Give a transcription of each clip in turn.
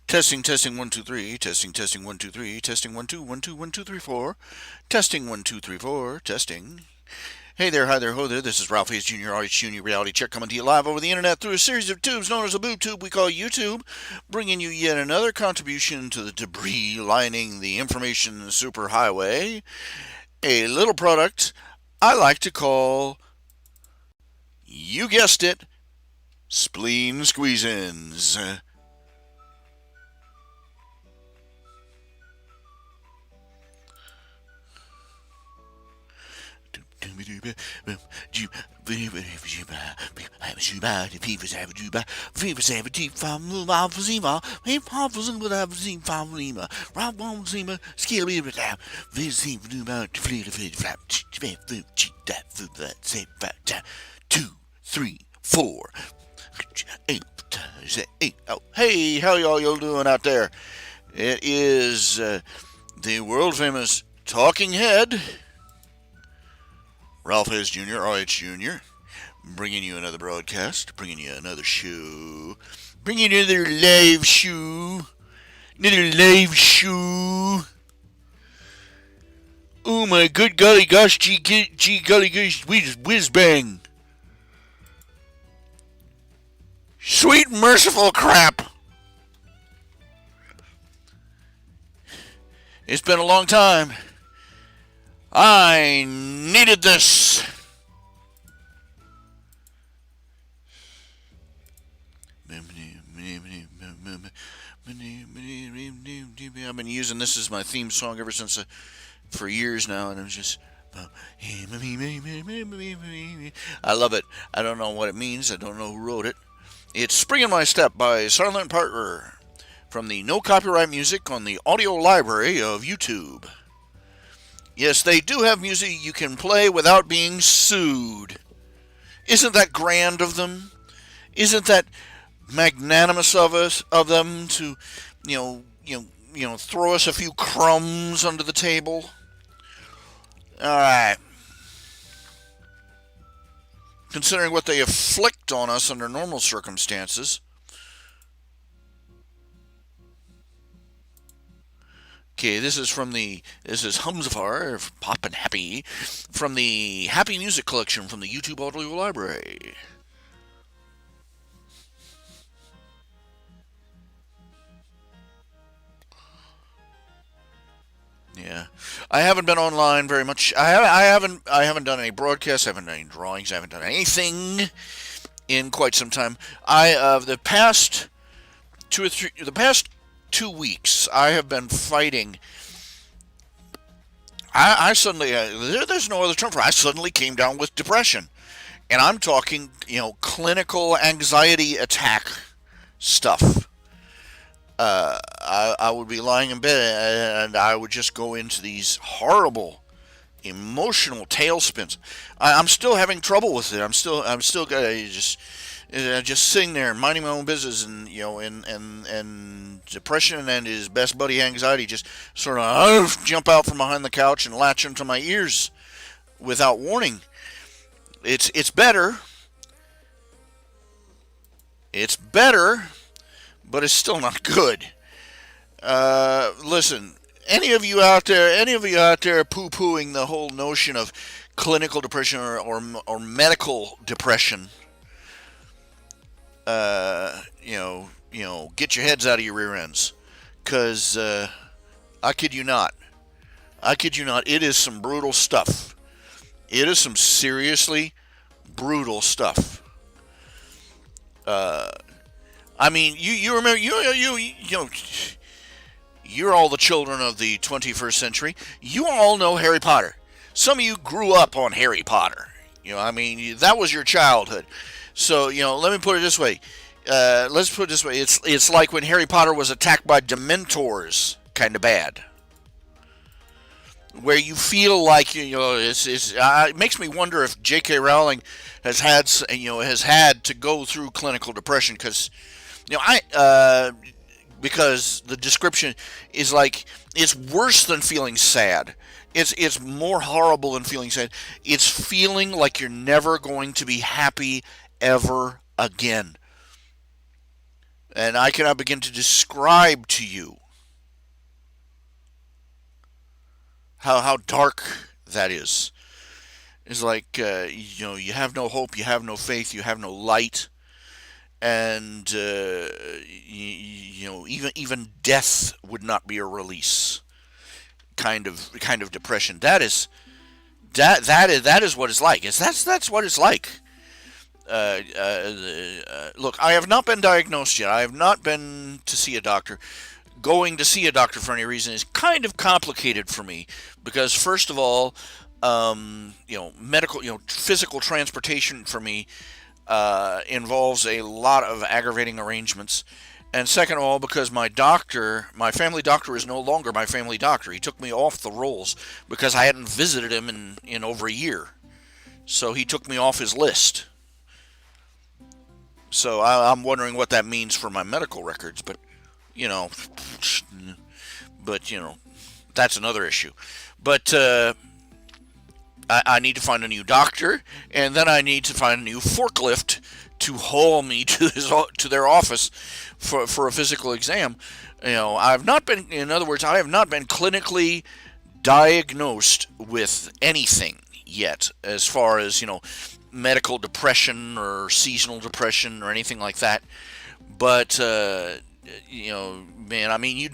Testing 1 2 3. Testing 1 2 3. Testing 1 2 1 2 1 2 3 4. Testing 1 2 3 4. Testing. Hey there, hi there, ho there. This is Ralph Hayes Jr., RHJunior Reality Check, coming to you live over the internet through a series of tubes known as a boob tube we call YouTube, bringing you yet another contribution to the debris lining the information superhighway. A little product I like to call, you guessed it, spleen squeezins. Two, three, four. Oh, hey, how y'all doing out there? It is the world famous talking head, Ralph Hayes Jr., RH Jr., bringing you another broadcast, bringing you another show, bringing you another live show, another live show. Oh my good golly gosh, gee golly gosh, whiz bang. Sweet merciful crap. It's been a long time. I needed this. I've been using this as my theme song ever since for years now, and I'm just. I love it. I don't know what it means. I don't know who wrote it. It's Spring in My Step by Silent Partner from the No Copyright Music on the audio library of YouTube. Yes, they do have music you can play without being sued. Isn't that grand of them? Isn't that magnanimous of them to, throw us a few crumbs under the table? All right. Considering what they inflict on us under normal circumstances. Okay, this is Humzafar, Poppin' Happy, from the Happy Music Collection from the YouTube Audio Library. Yeah, I haven't been online very much. I haven't done any broadcasts. I haven't done any drawings. I haven't done anything in quite some time. The past 2 weeks, I have been fighting. I suddenly, there's no other term for it. I suddenly came down with depression. And I'm talking, clinical anxiety attack stuff. I would be lying in bed and I would just go into these horrible emotional tailspins. I'm still having trouble with it. I'm still just sitting there and minding my own business, and and depression and his best buddy anxiety just sort of jump out from behind the couch and latch into my ears without warning. It's better. It's better, but it's still not good. Listen, any of you out there poo-pooing the whole notion of clinical depression or medical depression, get your heads out of your rear ends, because I kid you not. I kid you not. It is some brutal stuff. It is some seriously brutal stuff. I mean, you remember you're all the children of the 21st century. You all know Harry Potter. Some of you grew up on Harry Potter. That was your childhood. So, let me put it this way. Let's put it this way. It's like when Harry Potter was attacked by Dementors, kind of bad. Where you feel like it makes me wonder if J.K. Rowling has had to go through clinical depression, because because the description is like it's worse than feeling sad. It's more horrible than feeling sad. It's feeling like you're never going to be happy ever again. And I cannot begin to describe to you how dark that is. It's like, you have no hope, you have no faith, you have no light, and even death would not be a release. Kind of depression. That is what it's like. That's what it's like. Look, I have not been diagnosed yet. I have not been to see a doctor. Going to see a doctor for any reason is kind of complicated for me because, first of all, medical, physical transportation for me involves a lot of aggravating arrangements. And second of all, because my family doctor, is no longer my family doctor. He took me off the rolls because I hadn't visited him in over a year. So he took me off his list. So I'm wondering what that means for my medical records, but you know, that's another issue. But I need to find a new doctor, and then I need to find a new forklift to haul me to their office for a physical exam. I have not been clinically diagnosed with anything yet, as far as medical depression or seasonal depression or anything like that. But man, I mean,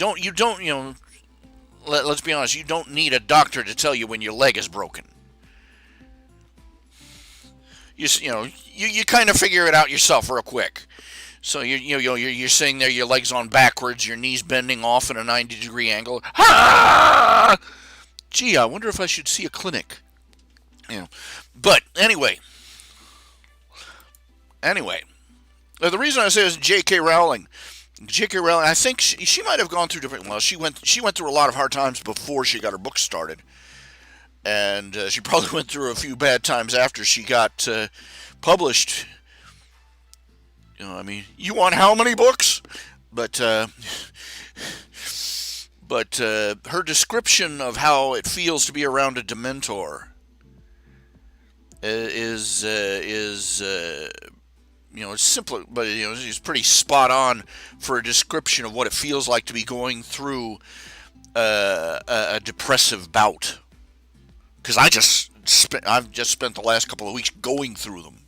let's be honest, you don't need a doctor to tell you when your leg is broken. You kind of figure it out yourself real quick. So you're sitting there, your legs on backwards, your knees bending off in a 90-degree angle. Ah! Gee, I wonder if I should see a clinic. But anyway, the reason I say is J.K. Rowling. J.K. Rowling, I think she might have gone through different. Well, she went through a lot of hard times before she got her book started, and she probably went through a few bad times after she got published. I mean, you want how many books? But her description of how it feels to be around a Dementor is it's simple, but it's pretty spot on for a description of what it feels like to be going through a depressive bout. Because I've just spent the last couple of weeks going through them.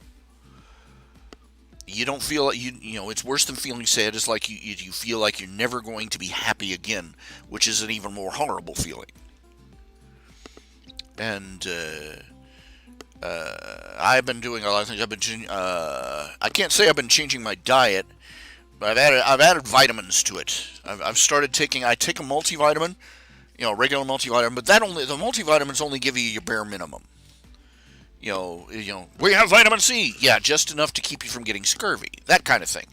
You don't feel it's worse than feeling sad. It's like you feel like you're never going to be happy again, which is an even more horrible feeling. And I've been doing a lot of things. I can't say I've been changing my diet, but I've added vitamins to it. I've started taking. I take a multivitamin, regular multivitamin, but the multivitamins only give you your bare minimum. We have vitamin C, yeah, just enough to keep you from getting scurvy, that kind of thing.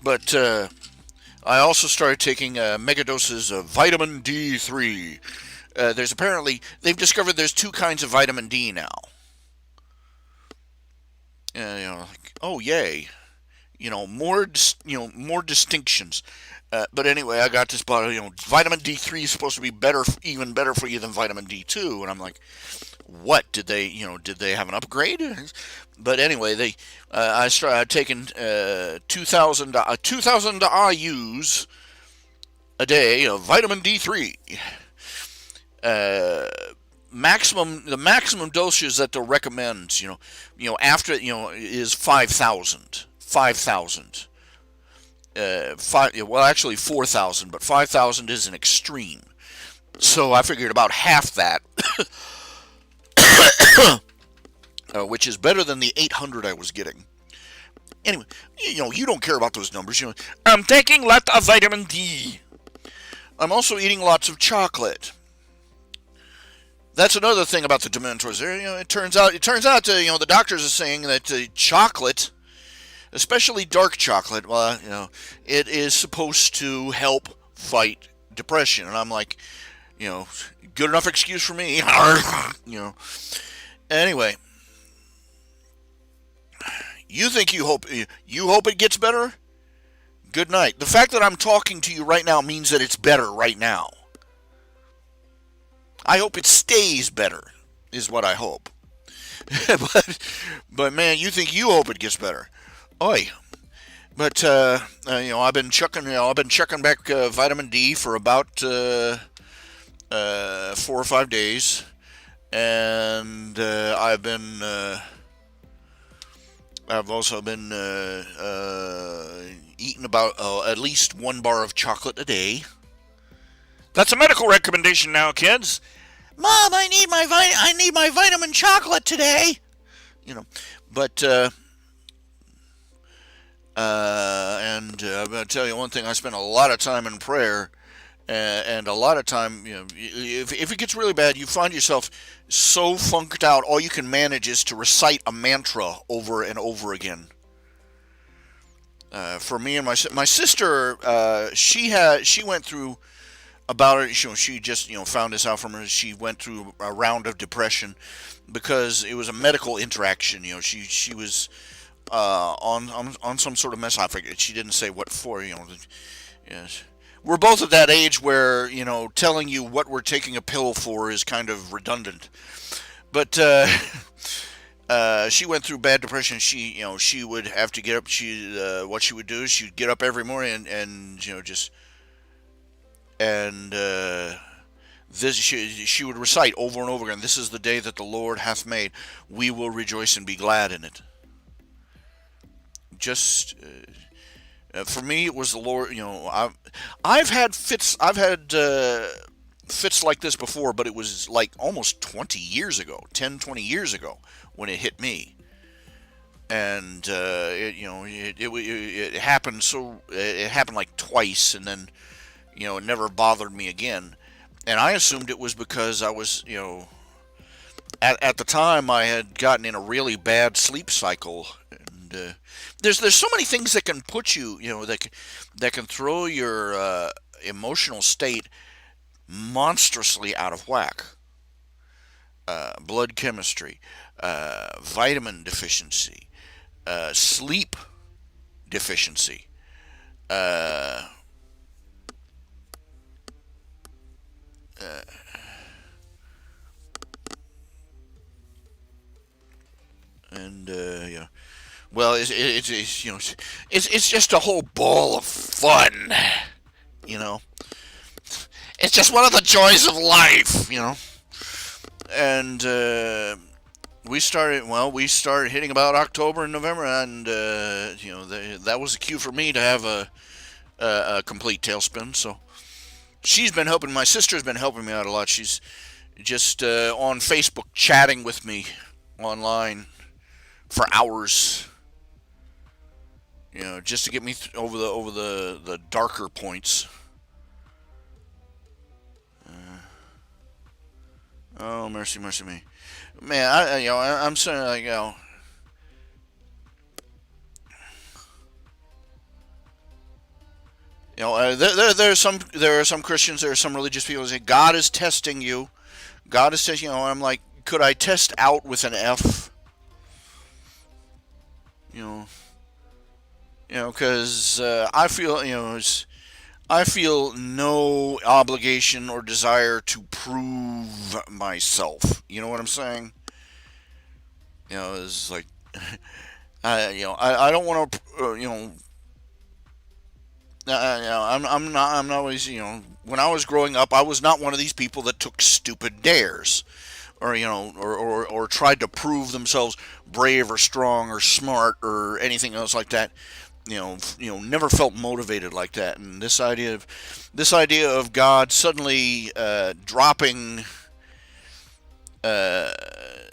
But I also started taking mega doses of vitamin D3. They've discovered there's two kinds of vitamin D now. Oh yay, more distinctions. But anyway, I got this bottle. Vitamin D3 is supposed to be even better for you than vitamin D2, and I'm like, what did they have an upgrade? But anyway, I started taking 2,000 IU's a day of vitamin D3. The maximum doses that they'll recommend, after is 5,000. 5,000. Actually 4,000, but 5,000 is an extreme. So I figured about half that, which is better than the 800 I was getting. Anyway, you don't care about those numbers. I'm taking lots of vitamin D. I'm also eating lots of chocolate. That's another thing about the Dementors. It turns out the doctors are saying that chocolate, especially dark chocolate, it is supposed to help fight depression. And I'm like, good enough excuse for me. Anyway, you hope it gets better? Good night. The fact that I'm talking to you right now means that it's better right now. I hope it stays better, is what I hope. but man, you hope it gets better. Oi. But I've been chucking back vitamin D for about 4 or 5 days, and I've also been eating about at least 1 bar of chocolate a day. That's a medical recommendation now, kids. Mom, I need my vitamin chocolate today. You know, but I'm gonna tell you one thing. I spend a lot of time in prayer, and a lot of time, if it gets really bad, you find yourself so funked out. All you can manage is to recite a mantra over and over again. For me and my sister, she went through about it. She just found this out from her. She went through a round of depression because it was a medical interaction. She was on some sort of mess. I forget. She didn't say what for. Yes. We're both at that age where telling you what we're taking a pill for is kind of redundant. But she went through bad depression. She would have to get up. What she would do is she'd get up every morning and just and this she would recite over and over again. This is the day that the Lord hath made. We will rejoice and be glad in it. Just for me, it was the Lord. I've had fits. I've had fits like this before, but it was like almost 20 years ago, 10, 20 years ago when it hit me. And it happened. So it happened like twice, and then it never bothered me again. And I assumed it was because I was at the time I had gotten in a really bad sleep cycle. And there's so many things that can put you that can throw your emotional state monstrously out of whack. Blood chemistry, vitamin deficiency, sleep deficiency. Uh, uh, and well, it's just a whole ball of fun. You know, it's just one of the joys of life. And we started hitting about October and November, and that was a cue for me to have a complete tailspin. So she's been helping. My sister's been helping me out a lot. She's just on Facebook chatting with me online for hours. Just to get me over the darker points. Oh, mercy, mercy me, man! I'm saying like there are some Christians, there are some religious people who say God is testing you. God is testing. I'm like, could I test out with an F? You know, because I feel no obligation or desire to prove myself. You know what I'm saying? It's like I don't want to I'm not always when I was growing up I was not one of these people that took stupid dares or or tried to prove themselves brave or strong or smart or anything else like that. Never felt motivated like that. And this idea of God suddenly dropping, uh,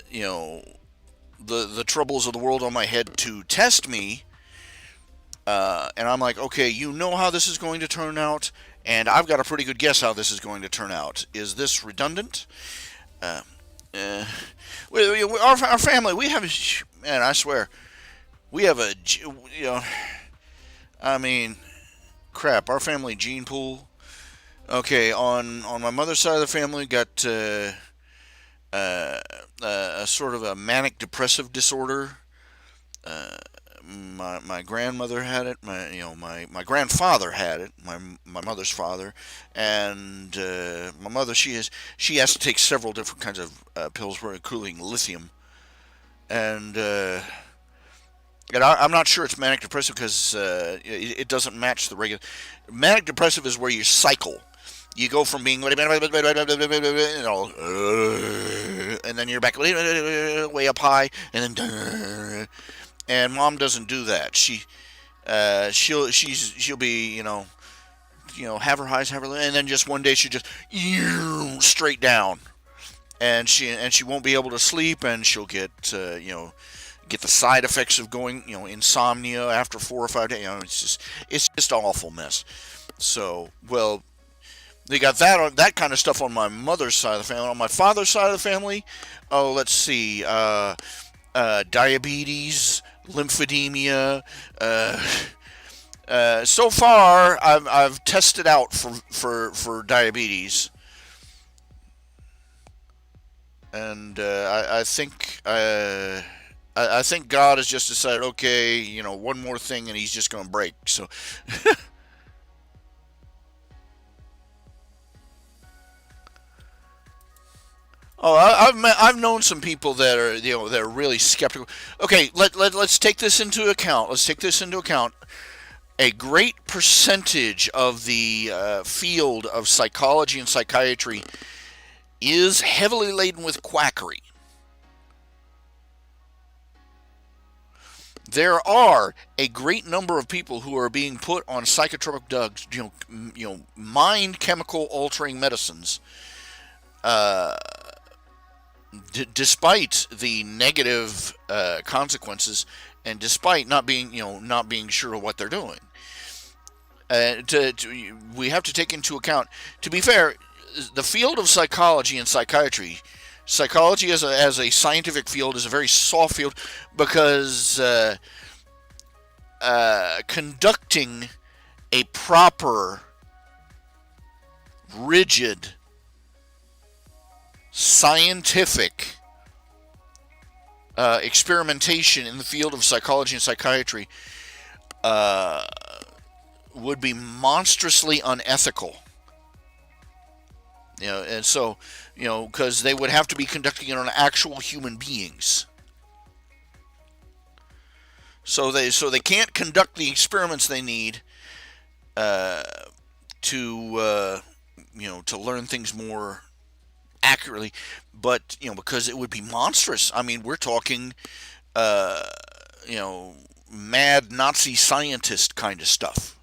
you know, the troubles of the world on my head to test me, and I'm like, okay, how this is going to turn out, and I've got a pretty good guess how this is going to turn out. Is this redundant? Uh, uh, our family, we have, man, I swear, we have I mean, crap, our family gene pool. Okay, on my mother's side of the family, got uh, a sort of a manic depressive disorder. Uh, my grandmother had it. My grandfather had it. My mother's father, and my mother, she has to take several different kinds of pills, including lithium, and And I'm not sure it's manic depressive because it doesn't match the regular. Manic depressive is where you cycle. You go from being, and then you're back way up high, and then, and mom doesn't do that. She'll be, have her highs, have her lows, and then just one day she just straight down, and she won't be able to sleep, and she'll get the side effects of going, insomnia after 4 or 5 days. It's just an awful mess. So, well, they got that kind of stuff on my mother's side of the family. On my father's side of the family, let's see, diabetes, lymphedema. So far, I've tested out for diabetes, and I think God has just decided, okay, one more thing, and He's just going to break. So, I've known some people that are that are really skeptical. Okay, let's take this into account. Let's take this into account. A great percentage of the field of psychology and psychiatry is heavily laden with quackery. There are a great number of people who are being put on psychotropic drugs, mind chemical altering medicines, uh, despite the negative consequences, and despite not being sure of what they're doing. We have to take into account. To be fair, the field of psychology and psychiatry, psychology as a scientific field is a very soft field because conducting a proper, rigid, scientific experimentation in the field of psychology and psychiatry uh, would be monstrously unethical. And so, because they would have to be conducting it on actual human beings. So they can't conduct the experiments they need uh, to learn things more accurately, but because it would be monstrous. I mean, we're talking, uh, mad Nazi scientist kind of stuff.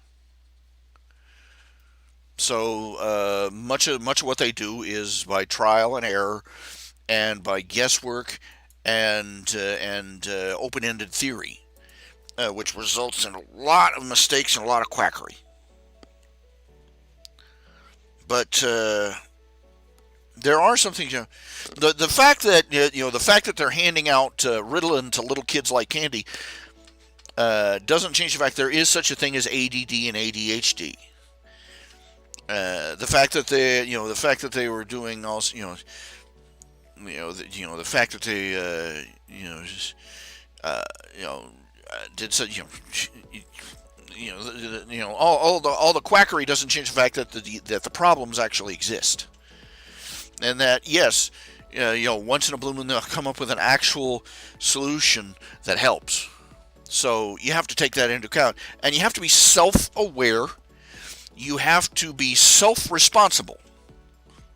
So much of what they do is by trial and error, and by guesswork, and open-ended theory, which results in a lot of mistakes and a lot of quackery. But there are some things. The fact that the fact that they're handing out Ritalin to little kids like candy doesn't change the fact there is such a thing as ADD and ADHD. The fact that they were doing also, the fact that they, uh, you know, did so, all the quackery doesn't change the fact that the problems actually exist, and that yes, once in a blue moon they'll come up with an actual solution that helps. So you have to take that into account, and you have to be self-aware. You have to be self-responsible.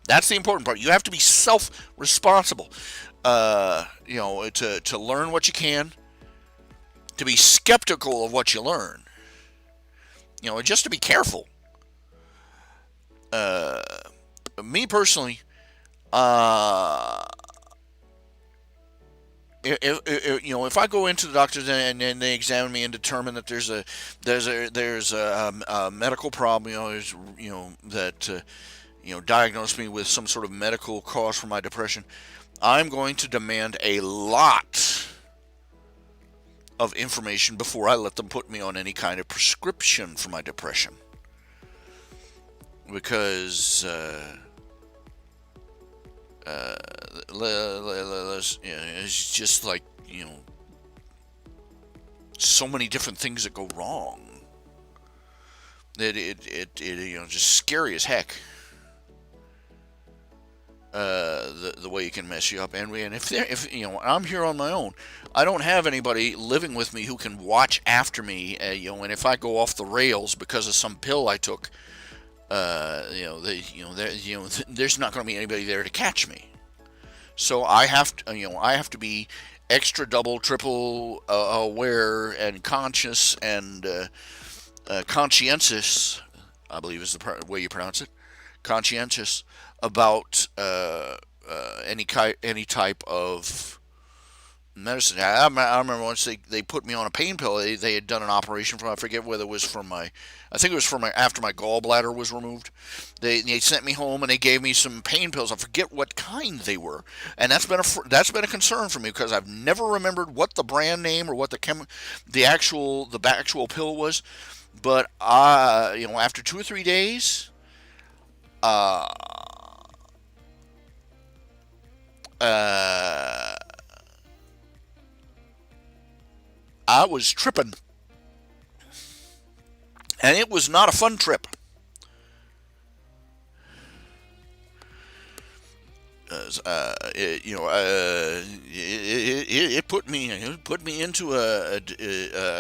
That's the important part. You have to be self-responsible. To learn what you can, to be skeptical of what you learn. Just to be careful. Me personally, if I go into the doctors and they examine me and determine that there's a medical problem, that diagnose me with some sort of medical cause for my depression, I'm going to demand a lot of information before I let them put me on any kind of prescription for my depression, because it's just like so many different things that go wrong that it just scary as heck. the way it can mess you up. And if I'm here on my own, I don't have anybody living with me who can watch after me. And if I go off the rails because of some pill I took, there's not going to be anybody there to catch me. So I have to be extra, double, triple aware and conscious and conscientious, I believe is the way you pronounce it, conscientious about any type of medicine. I remember once they put me on a pain pill. They had done an operation for, I forget whether it was from I think it was after my gallbladder was removed. They sent me home and they gave me some pain pills. I forget what kind they were, and that's been a concern for me because I've never remembered what the brand name or what the actual pill was. But after 2 or 3 days, uh, I was tripping, and it was not a fun trip. It put me into a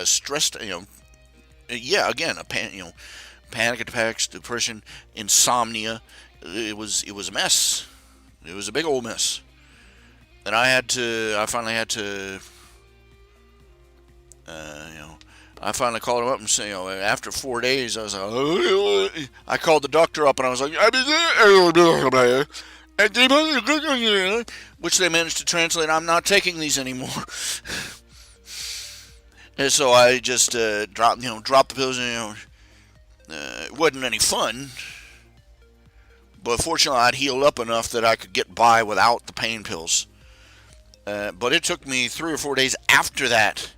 stressed, again, panic attacks, depression, insomnia. It was a mess. It was a big old mess. And I finally had to, I finally called him up and said, after 4 days, I was like, I called the doctor up and I was like, which they managed to translate, I'm not taking these anymore. And so I just dropped the pills, and it wasn't any fun. But fortunately, I'd healed up enough that I could get by without the pain pills. But it took me 3 or 4 days after that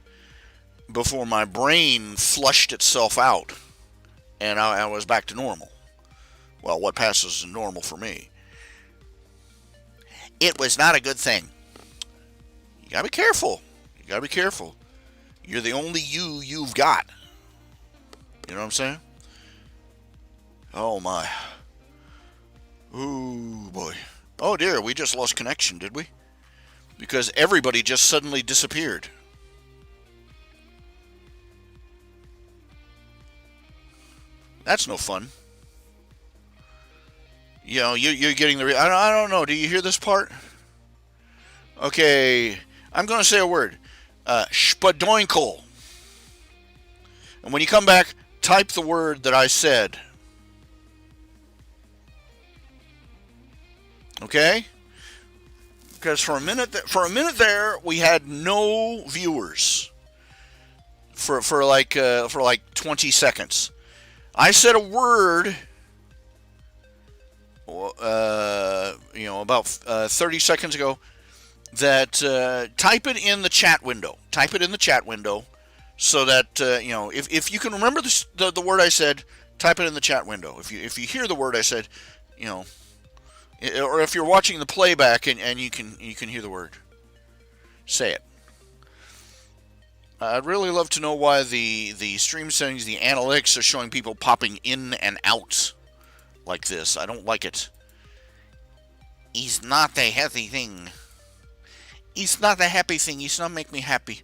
before my brain flushed itself out and I was back to normal. Well, what passes as normal for me. It was not a good thing. You gotta be careful. You're the only you've got. You know what I'm saying? Oh my. Ooh boy. Oh dear, we just lost connection, did we? Because everybody just suddenly disappeared. That's no fun. You're getting the... I don't know. Do you hear this part? Okay. I'm going to say a word. Spadoinkle. And when you come back, type the word that I said. Okay? Because for a minute there, we had no viewers. For like 20 seconds. I said a word, about 30 seconds ago, that type it in the chat window. Type it in the chat window so that, if you can remember the word I said, type it in the chat window. If you hear the word I said, or if you're watching the playback and you can hear the word, say it. I'd really love to know why the stream settings, the analytics are showing people popping in and out like this. I don't like it. It's not a healthy thing. It's not a happy thing. It's not make me happy.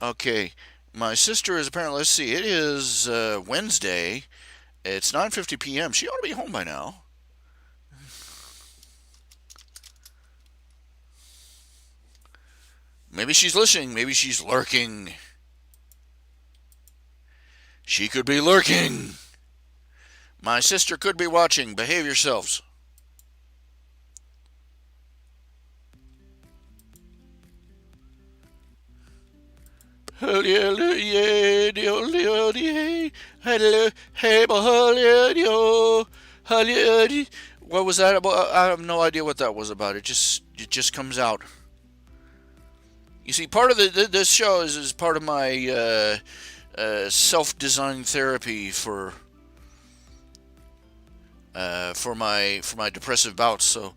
Okay. My sister is apparently, let's see, it is Wednesday. It's 9:50 p.m. She ought to be home by now. Maybe she's listening. Maybe she's lurking. She could be lurking. My sister could be watching. Behave yourselves. What was that about? I have no idea what that was about. It just comes out. You see, part of this show is part of my self-designed therapy for my depressive bouts. So,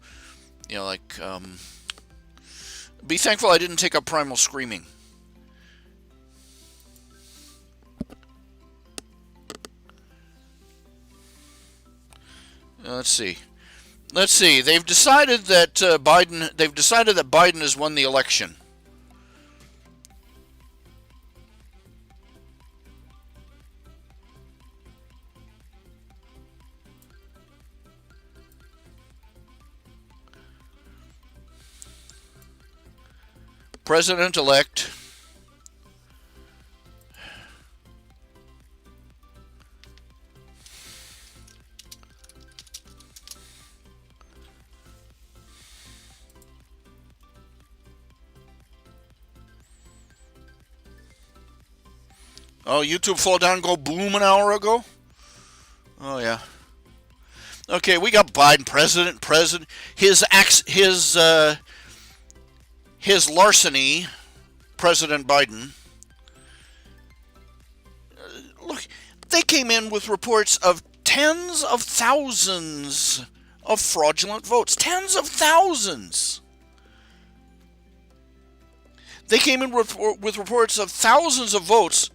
be thankful I didn't take up primal screaming. Let's see. Let's see. They've decided that Biden. They've decided that Biden has won the election. President-elect. Oh, YouTube fall down and go boom an hour ago? Oh, yeah. Okay, we got Biden, president. His larceny, President Biden. Look, they came in with reports of tens of thousands of fraudulent votes. Tens of thousands. They came in with reports of thousands of votes,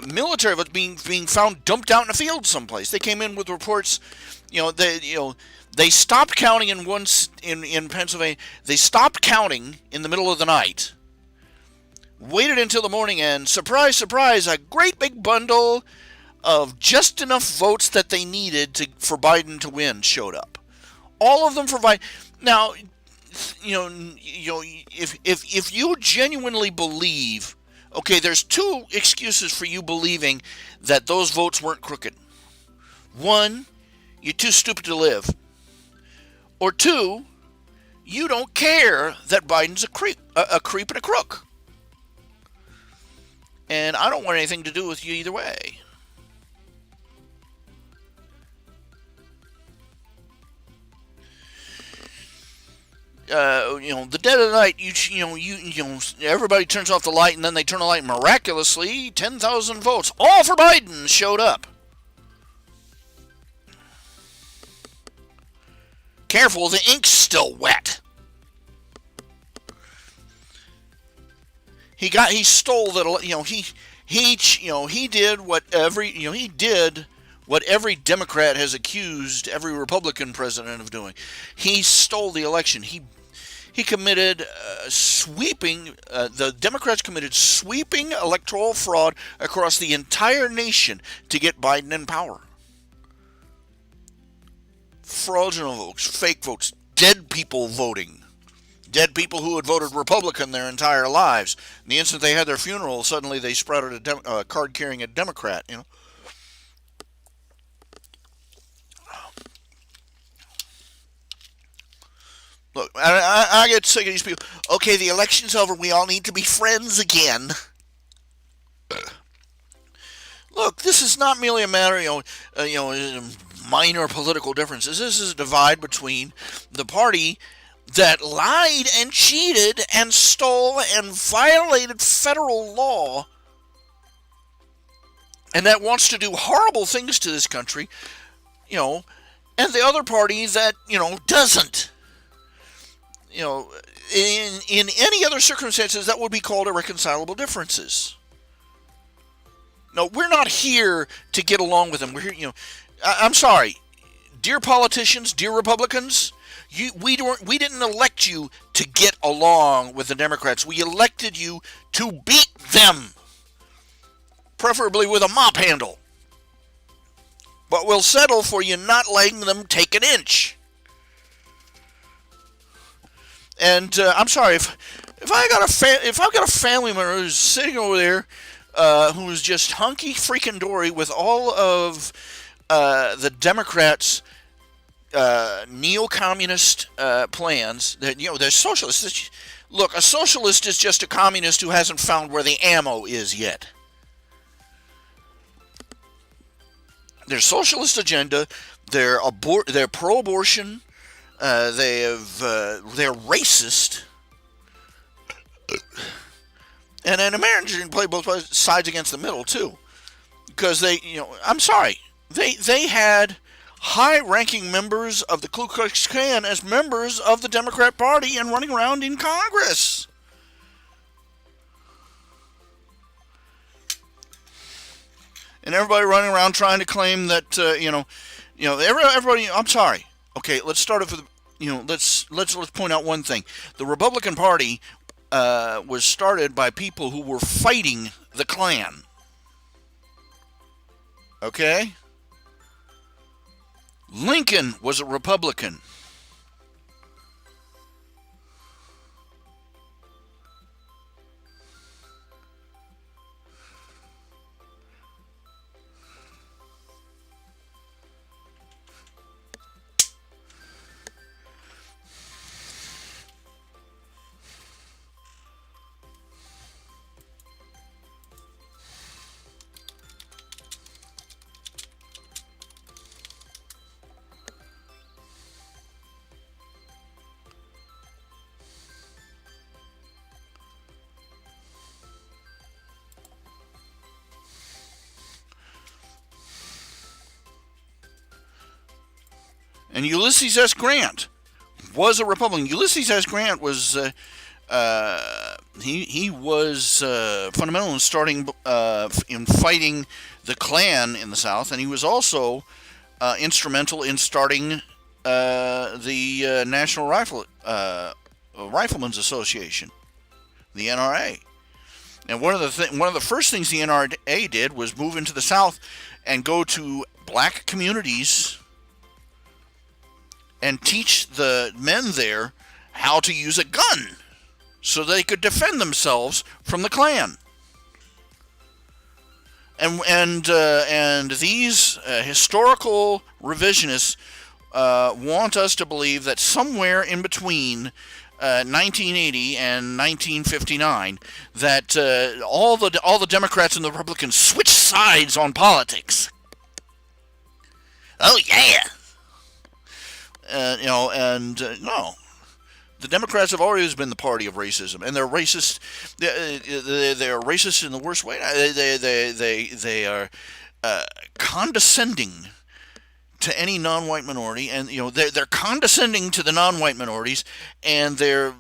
military votes being found dumped out in a field someplace. They came in with reports, they stopped counting in Pennsylvania. They stopped counting in the middle of the night, waited until the morning, and surprise, surprise, a great big bundle of just enough votes that they needed for Biden to win showed up. All of them for Biden. Now, if you genuinely believe, okay, there's two excuses for you believing that those votes weren't crooked. One, you're too stupid to live. Or two, you don't care that Biden's a creep and a crook. And I don't want anything to do with you either way. The dead of the night, everybody turns off the light, and then they turn the light, and miraculously, 10,000 votes, all for Biden, showed up. Careful, the ink's still wet. He stole that. He did what every Democrat has accused every Republican president of doing. He stole the election. He committed the Democrats committed sweeping electoral fraud across the entire nation to get Biden in power. Fraudulent votes, fake votes, dead people voting. Dead people who had voted Republican their entire lives. And the instant they had their funeral, suddenly they sprouted a card carrying a Democrat, Look, I get sick of these people. Okay, the election's over. We all need to be friends again. Look, this is not merely a matter, minor political differences. This is a divide between the party that lied and cheated and stole and violated federal law, and that wants to do horrible things to this country, and the other party that, doesn't. In any other circumstances, that would be called irreconcilable differences. No, we're not here to get along with them. We're here, I'm sorry, dear politicians, dear Republicans, we didn't elect you to get along with the Democrats. We elected you to beat them, preferably with a mop handle. But we'll settle for you not letting them take an inch. And I'm sorry if I've got a family member who's sitting over there who is just hunky freaking dory with all of the Democrats' neo-communist plans. That they're socialists. Look, a socialist is just a communist who hasn't found where the ammo is yet. Their socialist agenda, they're pro-abortion. They're racist, and in America you can play both sides against the middle too, because I'm sorry, they had high-ranking members of the Ku Klux Klan as members of the Democrat Party and running around in Congress. And everybody running around trying to claim that everybody. I'm sorry. Okay, let's start off with let's point out one thing. The Republican Party was started by people who were fighting the Klan. Okay? Lincoln was a Republican. And Ulysses S. Grant was a Republican. Ulysses S. Grant was he was fundamental in starting in fighting the Klan in the South, and he was also instrumental in starting the National Riflemen's Association, the NRA. And one of the first things the NRA did was move into the South and go to black communities and teach the men there how to use a gun so they could defend themselves from the Klan. And these historical revisionists want us to believe that somewhere in between 1980 and 1959, that all the Democrats and the Republicans switched sides on politics. Oh yeah. No, the Democrats have always been the party of racism, and they're racist. They're racist in the worst way. They are condescending to any non-white minority, and they're condescending to the non-white minorities, and they're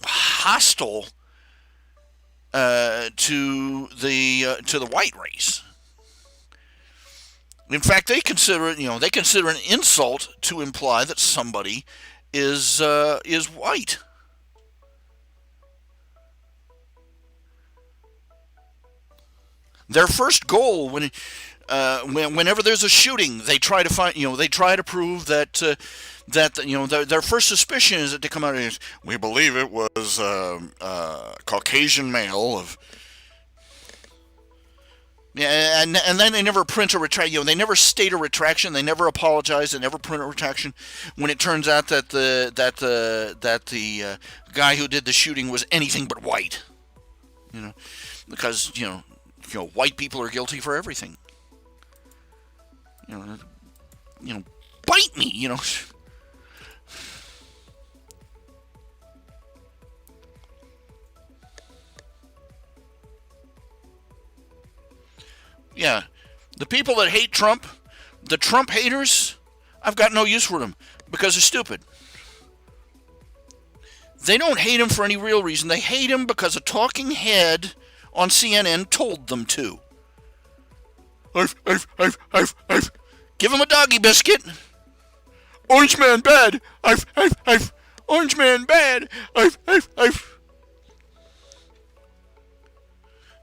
hostile to the white race. In fact, they consider an insult to imply that somebody is white. Their first goal whenever there's a shooting, they try to prove that their first suspicion is that they come out and we believe it was a Caucasian male of. Yeah, and then they never print a retraction. They never state a retraction. They never apologize. They never print a retraction. When it turns out that the guy who did the shooting was anything but white, because white people are guilty for everything. Bite me. Yeah, the people that hate Trump, the Trump haters, I've got no use for them because they're stupid. They don't hate him for any real reason. They hate him because a talking head on CNN told them to. Give him a doggy biscuit. Orange man bad. Orange man bad.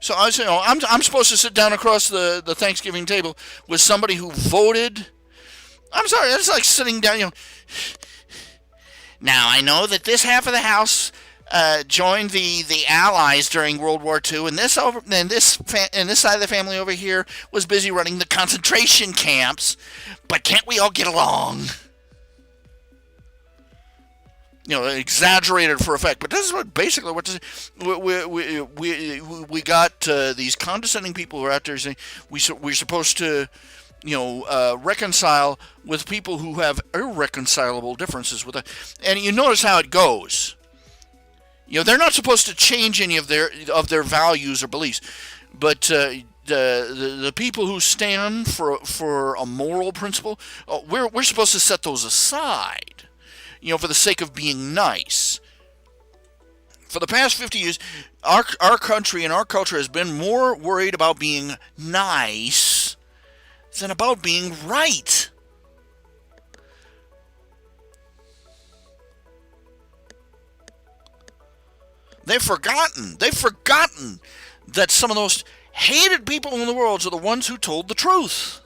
So I say, I'm supposed to sit down across the Thanksgiving table with somebody who voted. I'm sorry, that's like sitting down. Now I know that this half of the House joined the Allies during World War II, and this side of the family over here was busy running the concentration camps. But can't we all get along? Exaggerated for effect, but this is basically what we got. These condescending people who are out there saying we're supposed to, reconcile with people who have irreconcilable differences with us. And you notice how it goes. They're not supposed to change any of their values or beliefs, but the people who stand for a moral principle, we're supposed to set those aside. For the sake of being nice. For the past 50 years, our country and our culture has been more worried about being nice than about being right. They've forgotten. They've forgotten that some of the most hated people in the world are the ones who told the truth.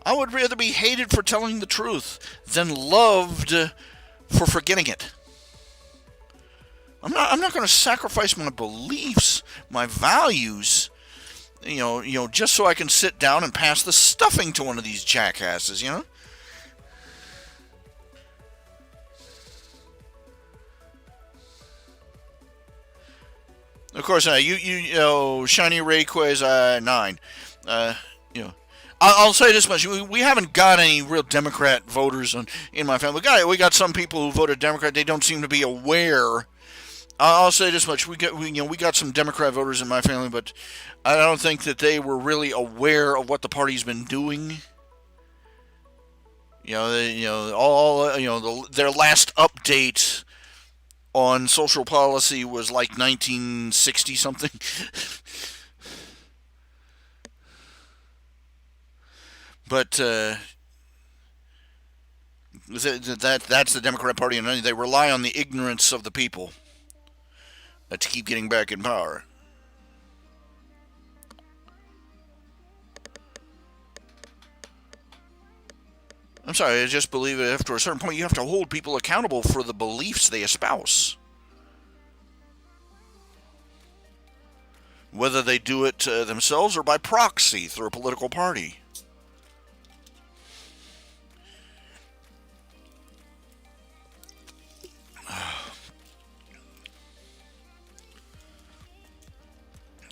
I would rather be hated for telling the truth than loved for forgetting it. I'm not going to sacrifice my beliefs, my values, just so I can sit down and pass the stuffing to one of these jackasses, Of course, Shiny Rayquaza 9. I'll say this much: we haven't got any real Democrat voters in my family. We got some people who voted Democrat. They don't seem to be aware. I'll say this much: we got some Democrat voters in my family, but I don't think that they were really aware of what the party's been doing. Their last update on social policy was like 1960 something. But that's the Democrat Party, and they rely on the ignorance of the people to keep getting back in power. I'm sorry, I just believe that after a certain point you have to hold people accountable for the beliefs they espouse. Whether they do it themselves or by proxy through a political party.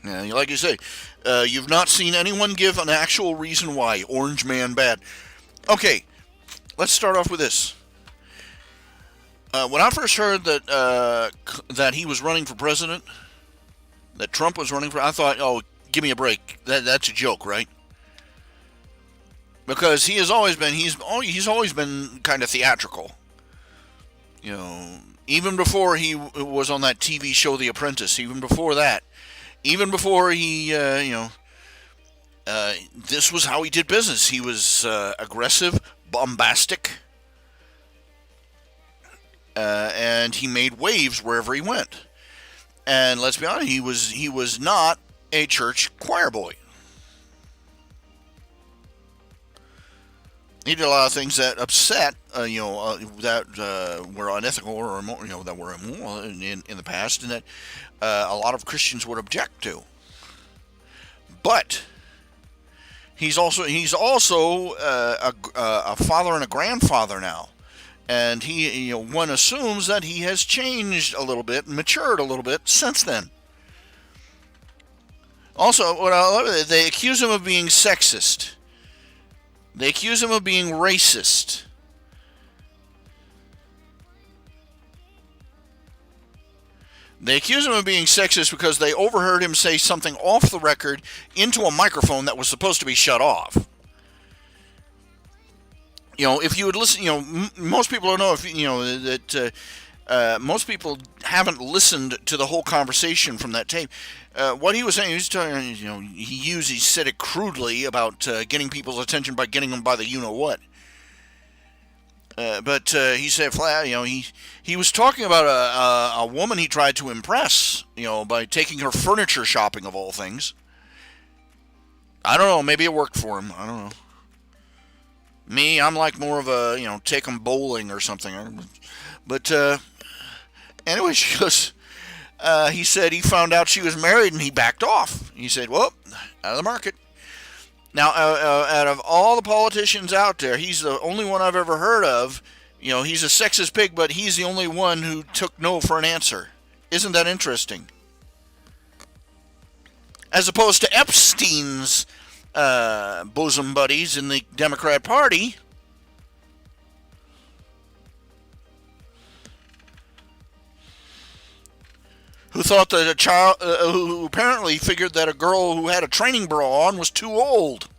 Yeah, like you say, you've not seen anyone give an actual reason why Orange Man bad. Okay, let's start off with this. When I first heard that he was running for president, that Trump was running for, I thought, oh, give me a break. That's a joke, right? Because he's always been kind of theatrical. Even before he was on that TV show The Apprentice, even before that. Even before he, this was how he did business. He was aggressive, bombastic, and he made waves wherever he went. And let's be honest, he was not a church choir boy. He did a lot of things that upset, that were unethical or that were immoral in the past, and that a lot of Christians would object to. But he's also a father and a grandfather now, and one assumes that he has changed a little bit, matured a little bit since then. Also, what I love, they accuse him of being sexist. They accuse him of being racist. They accuse him of being sexist because they overheard him say something off the record into a microphone that was supposed to be shut off. If you would listen, most people don't know that most people haven't listened to the whole conversation from that tape. What he was saying, he said it crudely about getting people's attention by getting them by the you-know-what. But he said flat, he was talking about a woman he tried to impress, by taking her furniture shopping of all things. I don't know, maybe it worked for him. I don't know. Me, I'm like more of a, take them bowling or something. But anyway, she goes, he said he found out she was married and he backed off. He said, well, out of the market. Now, out of all the politicians out there, he's the only one I've ever heard of. He's a sexist pig, but he's the only one who took no for an answer. Isn't that interesting? As opposed to Epstein's bosom buddies in the Democrat Party. Who thought that a child, who apparently figured that a girl who had a training bra on was too old.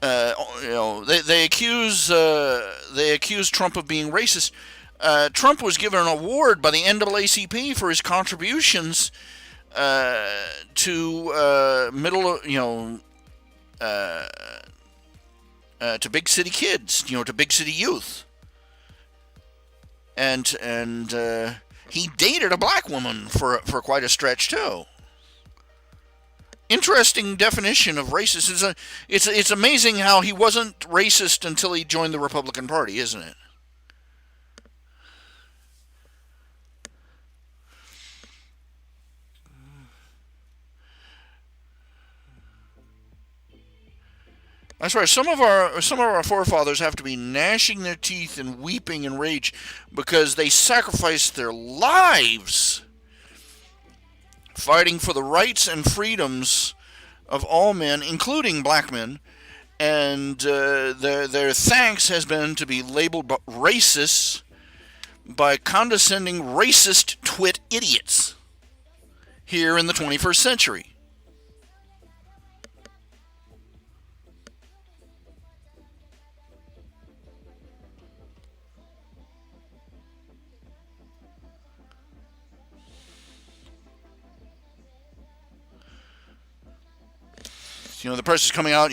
They accuse Trump of being racist. Trump was given an award by the NAACP for his contributions middle, uh, to big city kids, to big city youth, and he dated a black woman for quite a stretch too. Interesting definition of racist. It's amazing how he wasn't racist until he joined the Republican Party, isn't it? I swear, some of our forefathers have to be gnashing their teeth and weeping in rage because they sacrificed their lives fighting for the rights and freedoms of all men, including black men, and their thanks has been to be labeled racist by condescending racist twit idiots here in the 21st century. The press is coming out.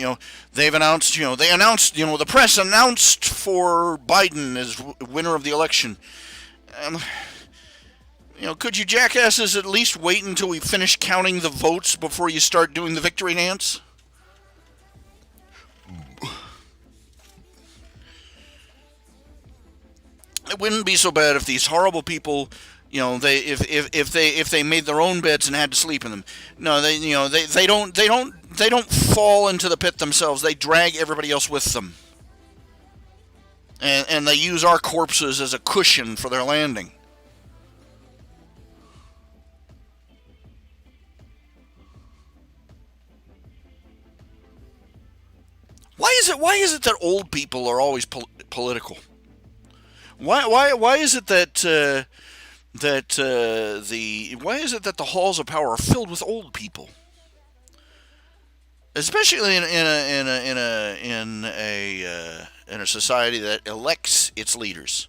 They've announced. They announced. The press announced for Biden as winner of the election. Um, could you jackasses at least wait until we finish counting the votes before you start doing the victory dance? It wouldn't be so bad if these horrible people, if they made their own beds and had to sleep in them. No, they don't fall into the pit themselves. They drag everybody else with them, and they use our corpses as a cushion for their landing. Why is it that old people are always political? Why is it that the halls of power are filled with old people, especially in a society that elects its leaders?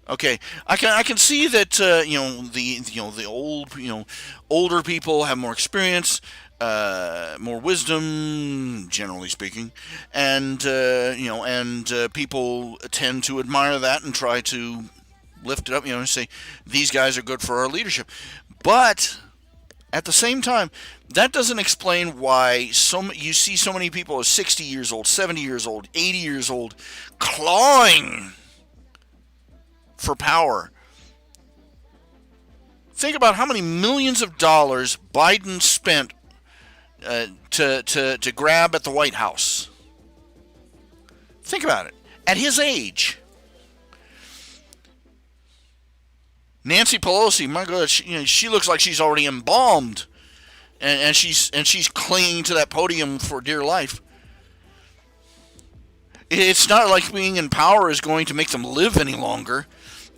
Okay, I can see that the older people have more experience, more wisdom, generally speaking, and people tend to admire that and try to lift it up, and say these guys are good for our leadership. But at the same time, that doesn't explain why you see so many people as 60 years old, 70 years old, 80 years old, clawing for power. Think about how many millions of dollars Biden spent to grab at the White House. Think about it. At his age, Nancy Pelosi, my God, she looks like she's already embalmed, and she's clinging to that podium for dear life. It's not like being in power is going to make them live any longer.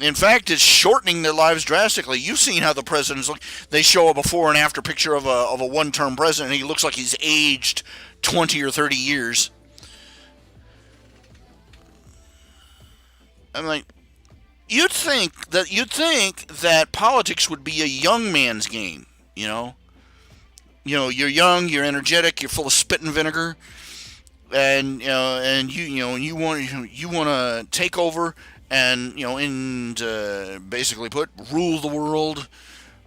In fact, it's shortening their lives drastically. You've seen how the presidents look. They show a before and after picture of a one-term president. He looks like he's aged 20 or 30 years. I'm like, you'd think that politics would be a young man's game. You're young, you're energetic, you're full of spit and vinegar, and you want to take over and basically rule the world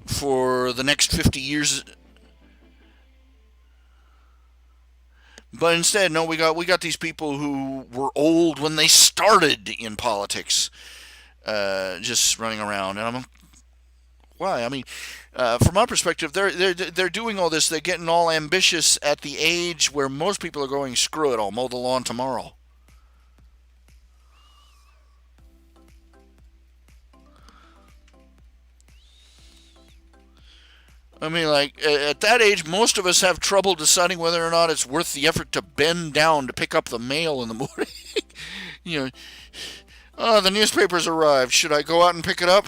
for the next 50 years. But instead, no, we got these people who were old when they started in politics, just running around, and I'm why? I mean, from my perspective, they're doing all this. They're getting all ambitious at the age where most people are going, screw it, I'll mow the lawn tomorrow. I mean, like, at that age, most of us have trouble deciding whether or not it's worth the effort to bend down to pick up the mail in the morning. you know, oh, the newspaper's arrived. Should I go out and pick it up?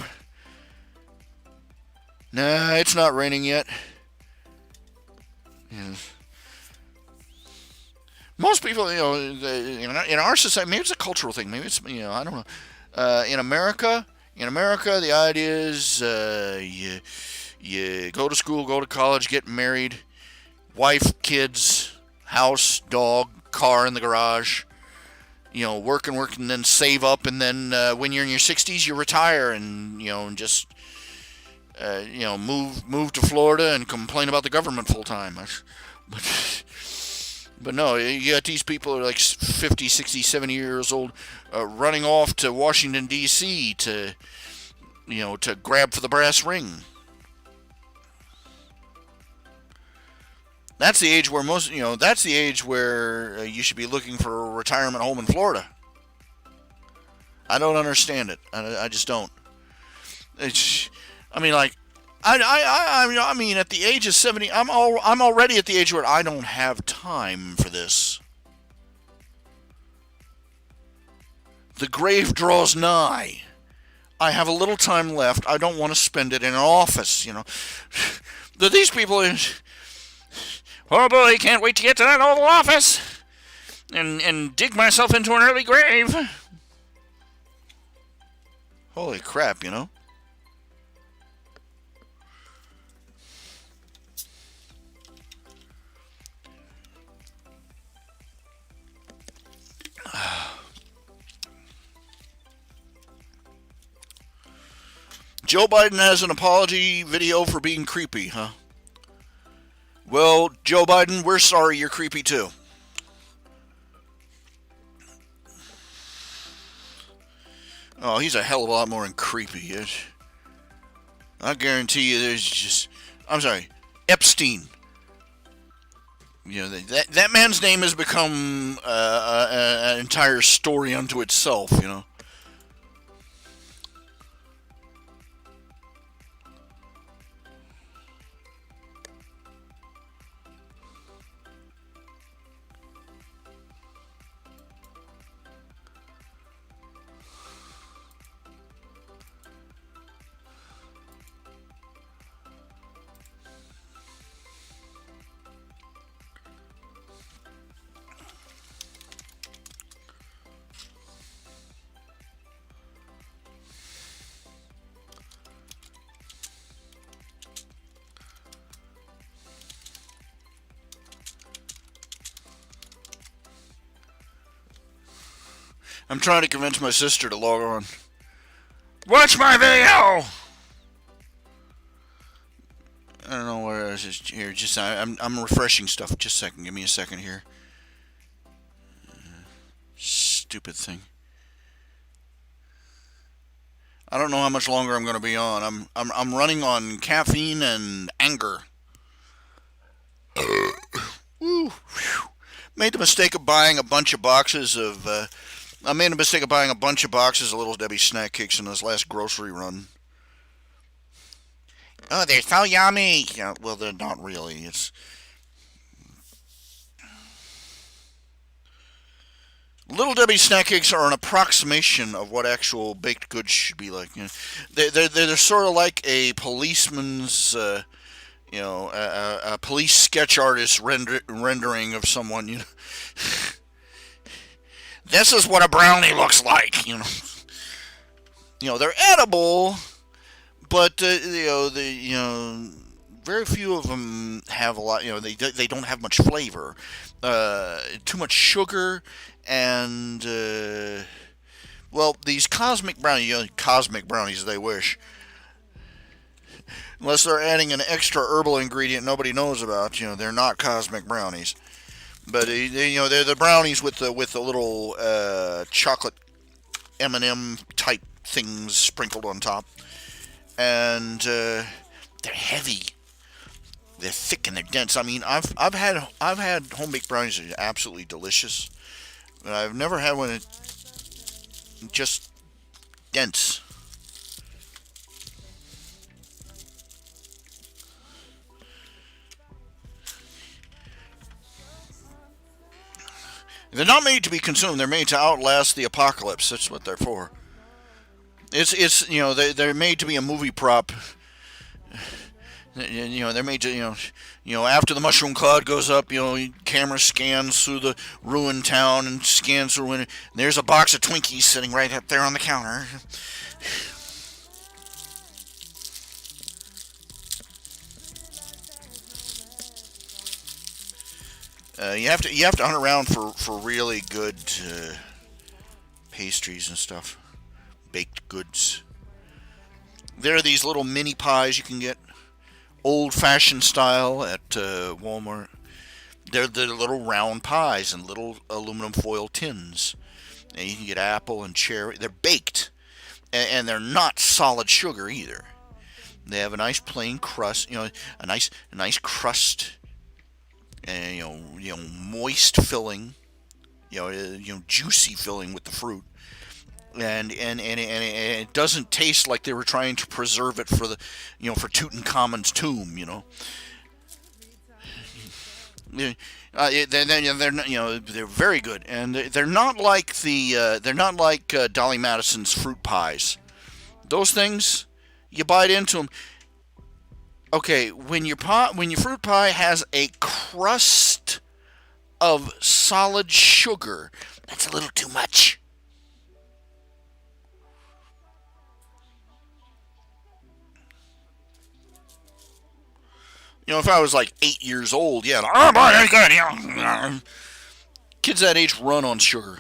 Nah, it's not raining yet. Yeah. Most people, in our society, maybe it's a cultural thing. Maybe it's, I don't know. In America, the idea is You go to school, go to college, get married, wife, kids, house, dog, car in the garage. Work and work, and then save up, and then when you're in your 60s, you retire, and and just move to Florida and complain about the government full time. But no, you got these people who are like 50, 60, 70 years old, running off to Washington D.C. to grab for the brass ring. That's the age where that's the age where you should be looking for a retirement home in Florida. I don't understand it. I just don't. I mean, at the age of 70, I'm already at the age where I don't have time for this. The grave draws nigh. I have a little time left. I don't want to spend it in an office. These people. Oh boy, can't wait to get to that Oval Office and dig myself into an early grave. Holy crap, Joe Biden has an apology video for being creepy, huh? Well, Joe Biden, we're sorry you're creepy too. Oh, he's a hell of a lot more than creepy. I guarantee you I'm sorry, Epstein. That man's name has become an entire story unto itself, I'm trying to convince my sister to log on. Watch my video! I don't know where I was here. I'm refreshing stuff. Just a second. Give me a second here. Stupid thing. I don't know how much longer I'm going to be on. I'm running on caffeine and anger. Woo. Made the mistake of buying a bunch of boxes of. I made a mistake of buying a bunch of boxes of Little Debbie snack cakes in this last grocery run. Oh, they're so yummy. Yeah, well, they're not really. It's Little Debbie snack cakes are an approximation of what actual baked goods should be like. They're sort of like a policeman's, a police sketch artist rendering of someone. This is what a brownie looks like. They're edible, but very few of them have a lot. They don't have much flavor. Too much sugar. And, these cosmic brownies, they wish. Unless they're adding an extra herbal ingredient nobody knows about, they're not cosmic brownies. But, they're the brownies with the little chocolate M&M type things sprinkled on top. And they're heavy. They're thick and they're dense. I mean, I've had home-baked brownies that are absolutely delicious. But I've never had one just dense. They're not made to be consumed. They're made to outlast the apocalypse. That's what they're for. They're made to be a movie prop. They're made to, after the mushroom cloud goes up, camera scans through the ruined town and scans through it. There's a box of Twinkies sitting right up there on the counter. You have to hunt around for really good pastries and stuff, baked goods. There are these little mini pies you can get, old-fashioned style at Walmart. They're the little round pies in little aluminum foil tins. And you can get apple and cherry. They're baked, and they're not solid sugar either. They have a nice plain crust, a nice crust, and moist filling, juicy filling with the fruit, and it doesn't taste like they were trying to preserve it for for Tutankhamun's tomb. They're very good, and they're not like Dolly Madison's fruit pies. Those things, you bite into them. Okay, when your fruit pie has a crust of solid sugar, that's a little too much. If I was like 8 years old, yeah, oh boy, that's good. Kids that age run on sugar.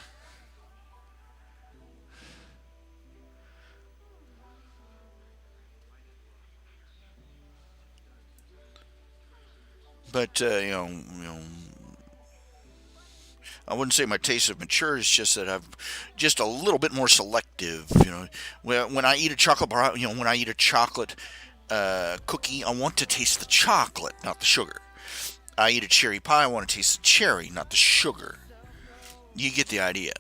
But I wouldn't say my tastes have matured. It's just that I've just a little bit more selective. When I eat a chocolate bar, when I eat a chocolate cookie, I want to taste the chocolate, not the sugar. I eat a cherry pie, I want to taste the cherry, not the sugar. You get the idea.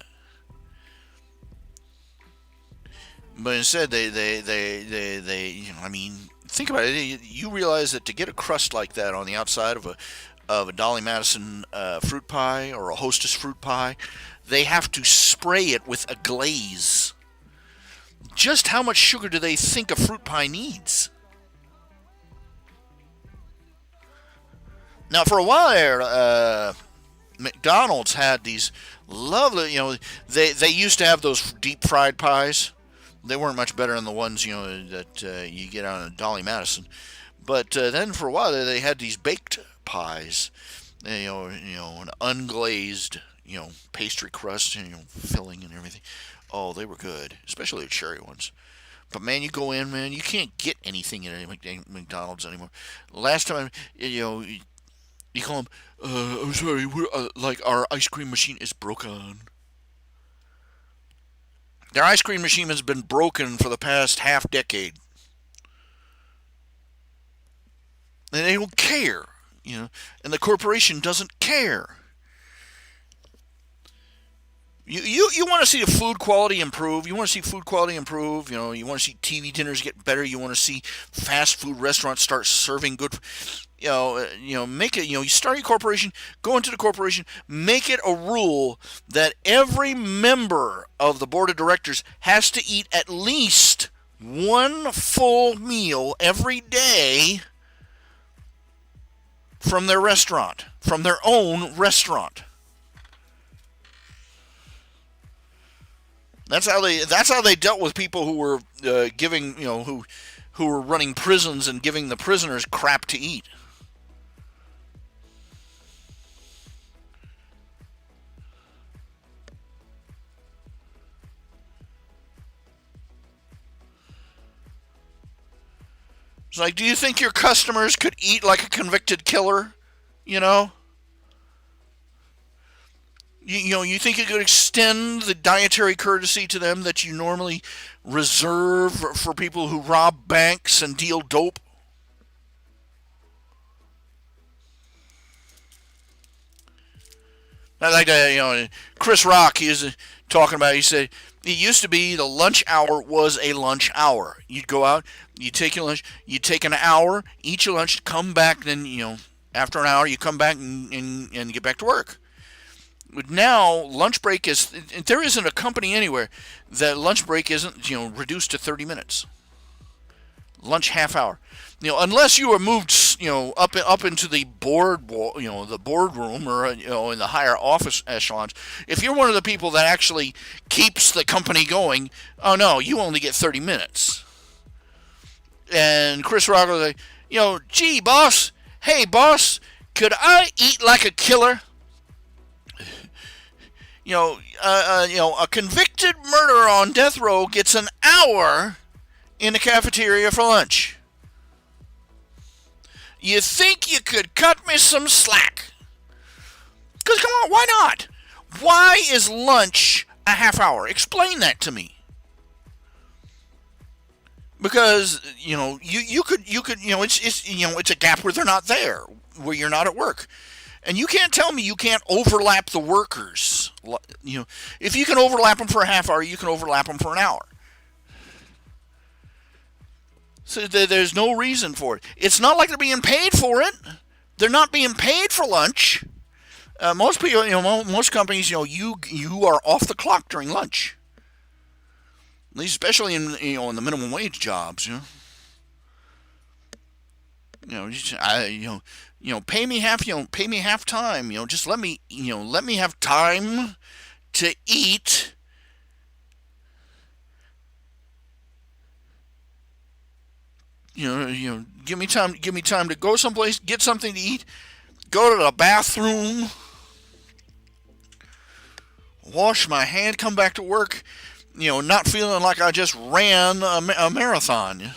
But instead, I mean, think about it. You realize that to get a crust like that on the outside of a Dolly Madison fruit pie or a Hostess fruit pie, they have to spray it with a glaze. Just how much sugar do they think a fruit pie needs? Now, for a while there, McDonald's had these lovely, they used to have those deep fried pies. They weren't much better than the ones, that you get out of Dolly Madison. But then for a while they had these baked pies, an unglazed, pastry crust, filling and everything. Oh, they were good, especially the cherry ones. But man, you go in, man, you can't get anything at McDonald's anymore. Last time, you call them, I'm sorry, like our ice cream machine is broken. Their ice cream machine has been broken for the past half decade. And they don't care, and the corporation doesn't care. You want to see the food quality improve. You want to see food quality improve. You want to see TV dinners get better. You want to see fast food restaurants start serving good. Make it. You start your corporation. Go into the corporation. Make it a rule that every member of the board of directors has to eat at least one full meal every day from their restaurant, from their own restaurant. That's how they dealt with people who were giving who were running prisons and giving the prisoners crap to eat. It's like, do you think your customers could eat like a convicted killer? You know? You think you could extend the dietary courtesy to them that you normally reserve for people who rob banks and deal dope? I like that, Chris Rock, he's talking about, he said, it used to be the lunch hour was a lunch hour. You'd go out, you take your lunch, you take an hour, eat your lunch, come back, then, after an hour, you come back and get back to work. But now, lunch break is, there isn't a company anywhere that lunch break isn't, reduced to 30 minutes. Lunch half hour. Unless you are moved, up into the the boardroom or in the higher office echelons. If you're one of the people that actually keeps the company going, oh no, you only get 30 minutes. And Chris Rock was like, gee, boss, hey, boss, could I eat like a killer? A convicted murderer on death row gets an hour in the cafeteria for lunch. You think you could cut me some slack? Because come on, why not? Why is lunch a half hour? Explain that to me. Because you could it's a gap where they're not there, where you're not at work, and you can't tell me you can't overlap the workers. If you can overlap them for a half hour, you can overlap them for an hour. So there's no reason for it. It's not like they're being paid for it. They're not being paid for lunch. Most people, most companies, you are off the clock during lunch. At least, especially in in the minimum wage jobs, pay me half time. Just let me have time to eat. Give me time to go someplace, get something to eat, go to the bathroom, wash my hand, come back to work, not feeling like I just ran a marathon.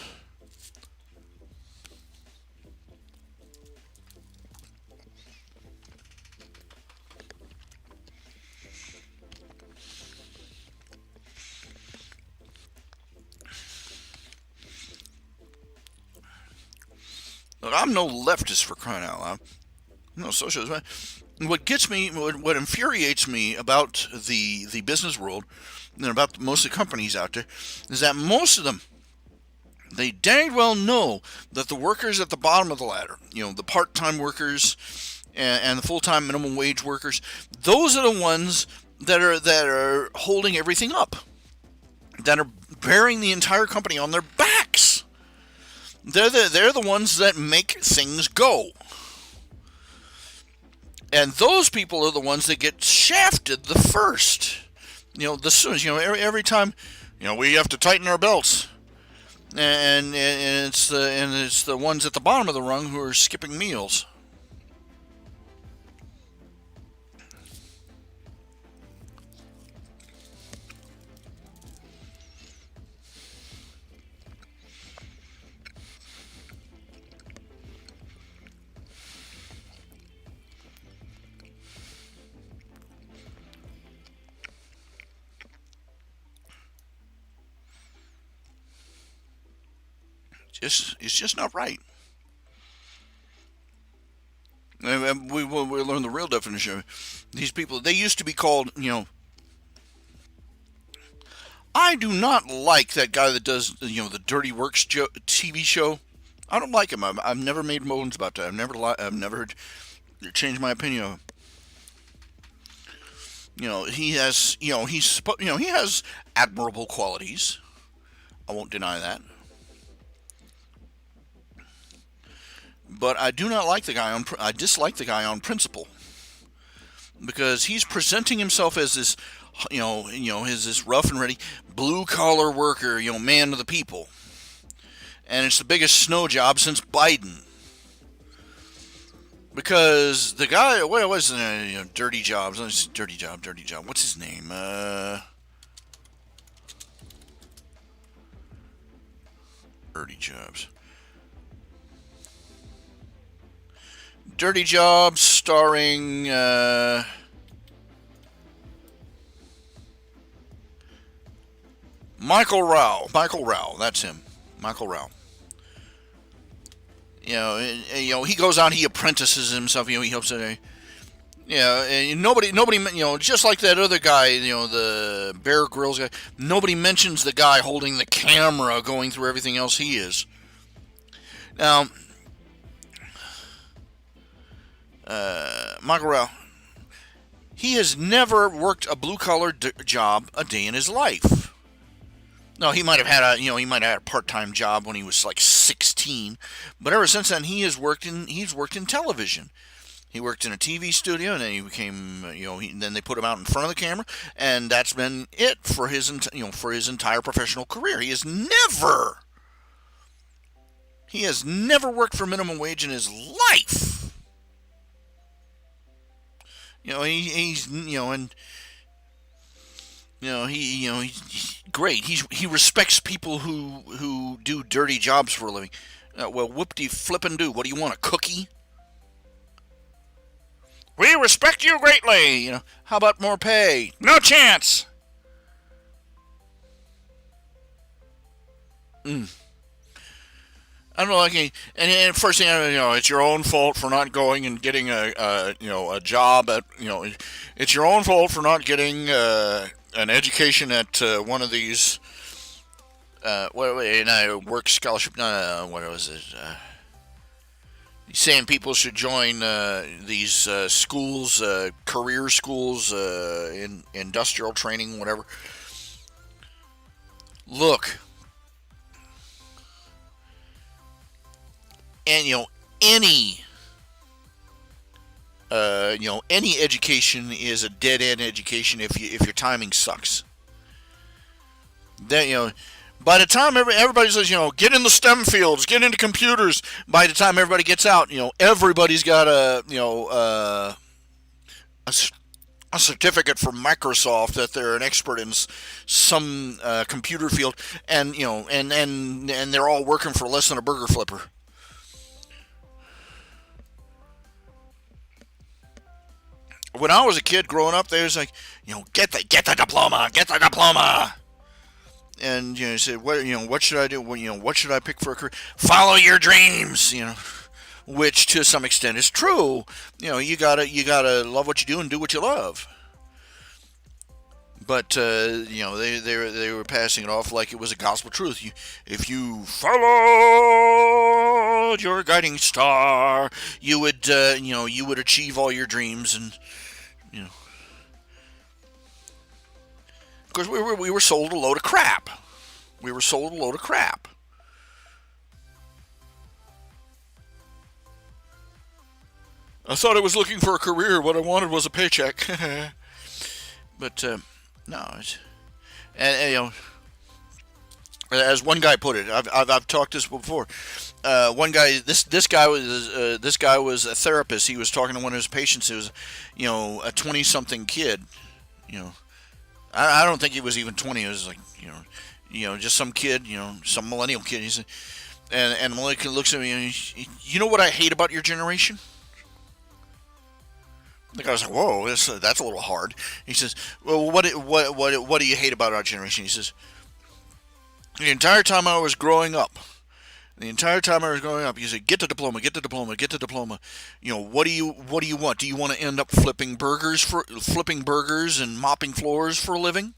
Look, I'm no leftist, for crying out loud. I'm no socialist. What infuriates me about the business world and about most of the companies out there is that most of them, they dang well know that the workers at the bottom of the ladder, the part-time workers and the full-time minimum wage workers, those are the ones that are holding everything up, that are bearing the entire company on their backs. They're the ones that make things go. And those people are the ones that get shafted the first. The soonest, every time, we have to tighten our belts. And it's the ones at the bottom of the rung who are skipping meals. It's just not right. And we learn the real definition. These people, they used to be called, I do not like that guy that does, the Dirty Works TV show. I don't like him. I've never made moans about that. I've never changed my opinion of him. He has, he has admirable qualities. I won't deny that. But I do not like the guy I dislike the guy on principle, because he's presenting himself as this, as this rough and ready blue collar worker, man of the people, and it's the biggest snow job since Biden. Because the guy, what was dirty jobs? Dirty job. What's his name? Dirty jobs. Dirty Jobs, starring Michael Rao. Michael Rao, that's him. Michael Rao. He goes out, he apprentices himself. He helps it. And nobody, just like that other guy, the Bear Grylls guy. Nobody mentions the guy holding the camera, going through everything else he is. Now, Michael Rao, he has never worked a blue-collar job a day in his life. No, he might have had a part-time job when he was like 16, but ever since then he's worked in television. He worked in a TV studio, and then he became, then they put him out in front of the camera, and that's been it for his entire professional career. He has never worked for minimum wage in his life. He's and He's great. He respects people who do dirty jobs for a living. Well, whoop-de-flip-and-do. What do you want, a cookie? We respect you greatly. How about more pay? No chance. I don't know, and first thing it's your own fault for not going and getting a job at, it's your own fault for not getting an education at one of these, work scholarship, what was it? Saying people should join these schools, career schools, in industrial training, whatever. Look, and any education is a dead end education if your timing sucks. That by the time everybody says get in the STEM fields, get into computers, by the time everybody gets out, everybody's got a certificate from Microsoft that they're an expert in some computer field, and and they're all working for less than a burger flipper. When I was a kid growing up, they was like, get the diploma, get the diploma. And you said, what should I do? What should I pick for a career? Follow your dreams. Which to some extent is true. You gotta love what you do and do what you love. But they were passing it off like it was a gospel truth. If you followed your guiding star, you would achieve all your dreams. And of course we were sold a load of crap. We were sold a load of crap. I thought I was looking for a career. What I wanted was a paycheck. But no, and as one guy put it, I've talked this before. One guy, this guy was a therapist. He was talking to one of his patients. It was, a 20-something kid. I don't think he was even 20. It was like, just some kid, some millennial kid. He said, and the millennial kid looks at me and you know what I hate about your generation? The guy was like, "Whoa, that's a little hard." He says, "Well, what do you hate about our generation?" He says, "The entire time I was growing up, he said, get the diploma, get the diploma, get the diploma. What do you want? Do you want to end up flipping burgers and mopping floors for a living?"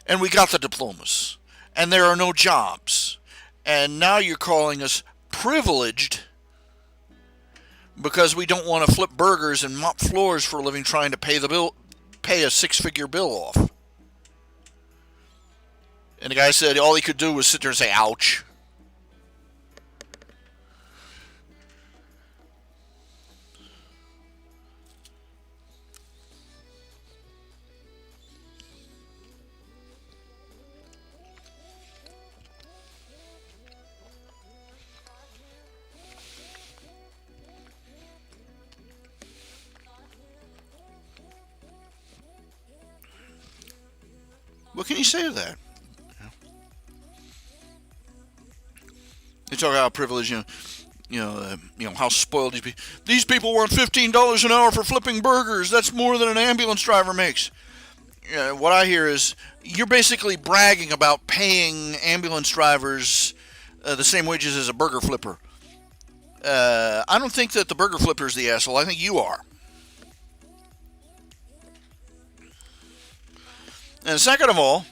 And we got the diplomas, and there are no jobs, and now you're calling us privileged because we don't want to flip burgers and mop floors for a living, trying to pay a six-figure bill off. And the guy said all he could do was sit there and say, "Ouch." What can you say to that? They talk about how privileged, how spoiled these people want $15 an hour for flipping burgers. That's more than an ambulance driver makes. What I hear is you're basically bragging about paying ambulance drivers the same wages as a burger flipper. I don't think that the burger flipper is the asshole. I think you are. And second of all,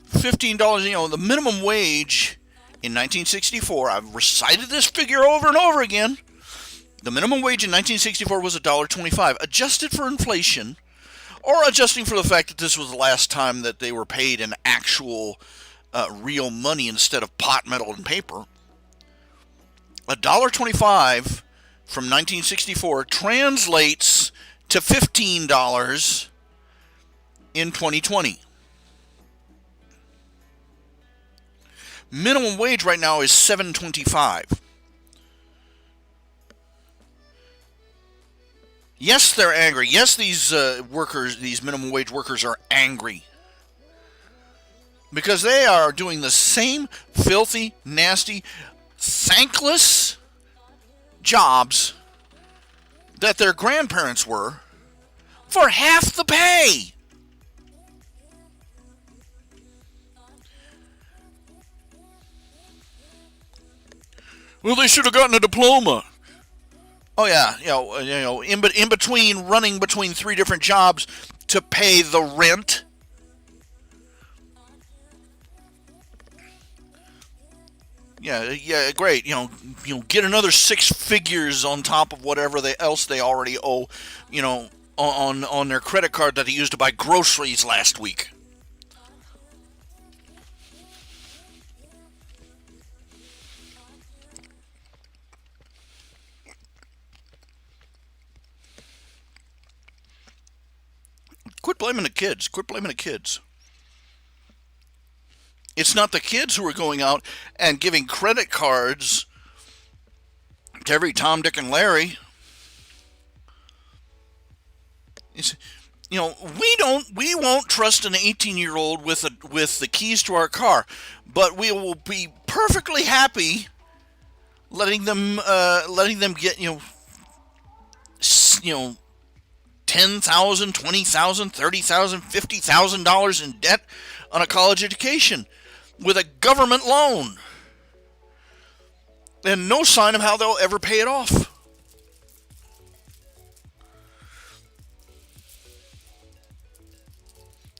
$15, the minimum wage in 1964, I've recited this figure over and over again. The minimum wage in 1964 was $1.25, adjusted for inflation, or adjusting for the fact that this was the last time that they were paid in actual real money instead of pot, metal, and paper. $1.25 from 1964 translates to $15 in 2020. Minimum wage right now is $7.25. Yes, they're angry. Yes, these workers, these minimum wage workers, are angry because they are doing the same filthy, nasty, thankless jobs that their grandparents were for half the pay. Well, they should have gotten a diploma. Oh yeah, in between running between three different jobs to pay the rent. Yeah, great. Get another six figures on top of whatever else they already owe. On their credit card that they used to buy groceries last week. Quit blaming the kids. Quit blaming the kids. It's not the kids who are going out and giving credit cards to every Tom, Dick, and Larry. It's, we won't trust an 18-year-old with the keys to our car, but we will be perfectly happy letting them get $10,000, $20,000, $30,000, $50,000 in debt on a college education with a government loan, and no sign of how they'll ever pay it off.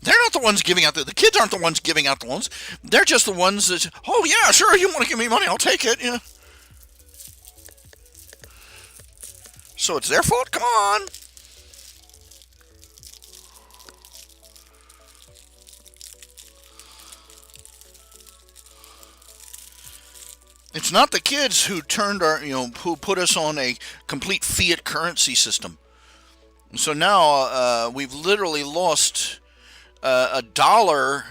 They're not the ones giving out the kids aren't the ones giving out the loans. They're just the ones that, oh yeah, sure, you want to give me money, I'll take it. Yeah. So it's their fault? Come on. It's not the kids who who put us on a complete fiat currency system. So now we've literally lost a dollar.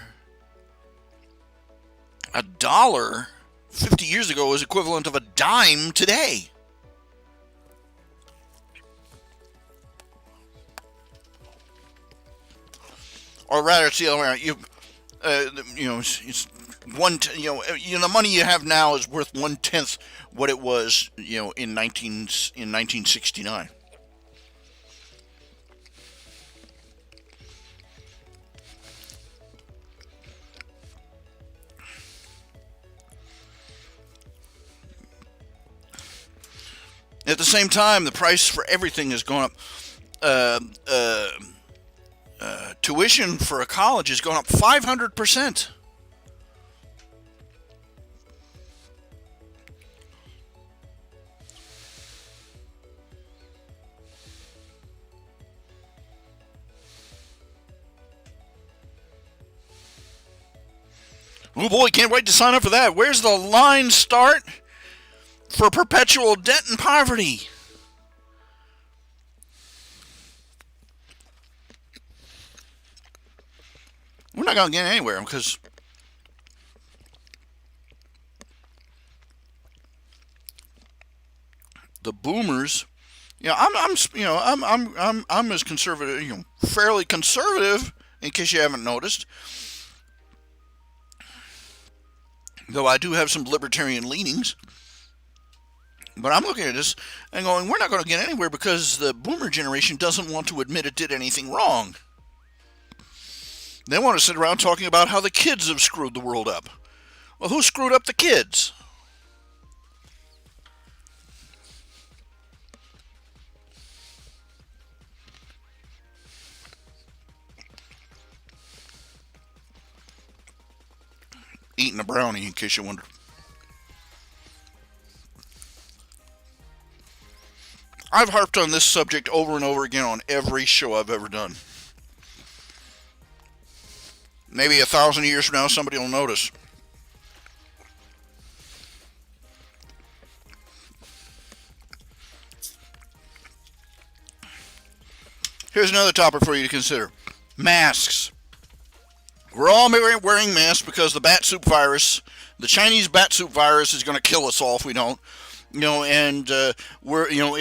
A dollar 50 years ago was equivalent of a dime today. Or rather, it's the other way around. It's the money you have now is worth 1/10 what it was, in 1969. At the same time, the price for everything has gone up. Tuition for a college has gone up 500%. Oh boy, can't wait to sign up for that. Where's the line start for perpetual debt and poverty? We're not going to get anywhere because the boomers. I'm as conservative, fairly conservative, in case you haven't noticed. Though I do have some libertarian leanings. But I'm looking at this and going, we're not going to get anywhere because the boomer generation doesn't want to admit it did anything wrong. They want to sit around talking about how the kids have screwed the world up. Well, who screwed up the kids? Eating a brownie, in case you wondered. I've harped on this subject over and over again on every show I've ever done. Maybe 1,000 years from now, somebody will notice. Here's another topic for you to consider. Masks. We're all wearing masks because the bat soup virus, the Chinese bat soup virus, is going to kill us all if we don't. And and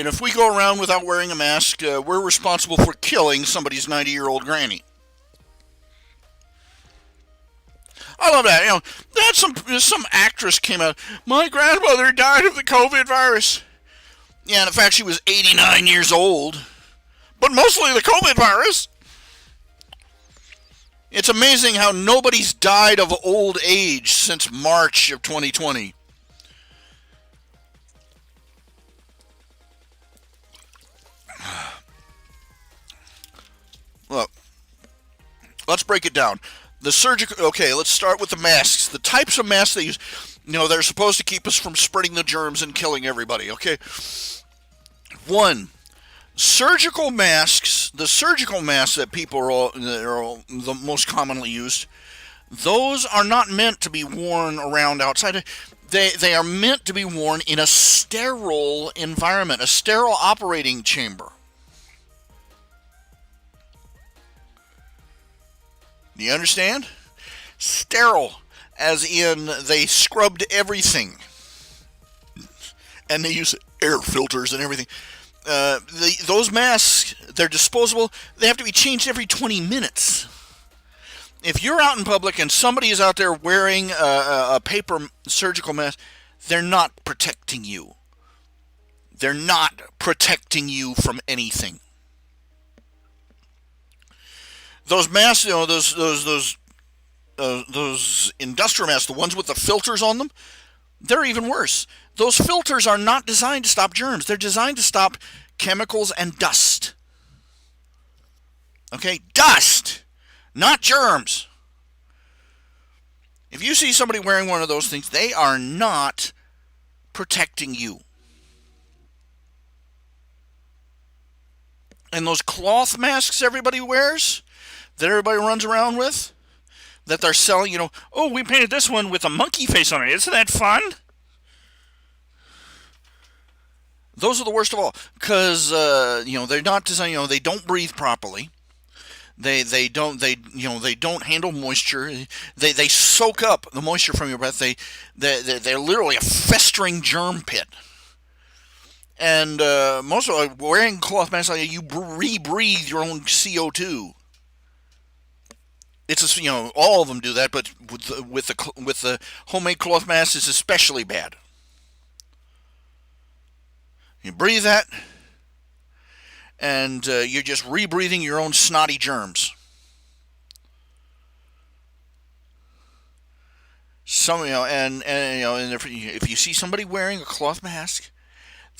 if we go around without wearing a mask, we're responsible for killing somebody's 90-year-old granny. I love that. Some actress came out. My grandmother died of the COVID virus. Yeah, and in fact, she was 89 years old, but mostly the COVID virus. It's amazing how nobody's died of old age since March of 2020. Look, let's break it down. Let's start with the masks. The types of masks they use, they're supposed to keep us from spreading the germs and killing everybody, okay? One, surgical masks, the surgical masks that are the most commonly used, those are not meant to be worn around outside. They are meant to be worn in a sterile environment, a sterile operating chamber. Do you understand? Sterile, as in they scrubbed everything. And they use air filters and everything. Those masks, they're disposable. They have to be changed every 20 minutes. If you're out in public and somebody is out there wearing a paper surgical mask, they're not protecting you. They're not protecting you from anything. Those masks, those industrial masks, the ones with the filters on them, they're even worse. Those filters are not designed to stop germs. They're designed to stop chemicals and dust. Okay, dust, not germs. If you see somebody wearing one of those things, they are not protecting you. And those cloth masks everybody wears, that everybody runs around with, that they're selling, oh, we painted this one with a monkey face on it. Isn't that fun? Those are the worst of all, because they're not designed. They don't breathe properly. They don't handle moisture. They soak up the moisture from your breath. They're literally a festering germ pit. And most of wearing cloth masks, you rebreathe your own CO2. It's all of them do that, but with the homemade cloth mask, it's especially bad. You breathe that, and you're just rebreathing your own snotty germs. And if you see somebody wearing a cloth mask,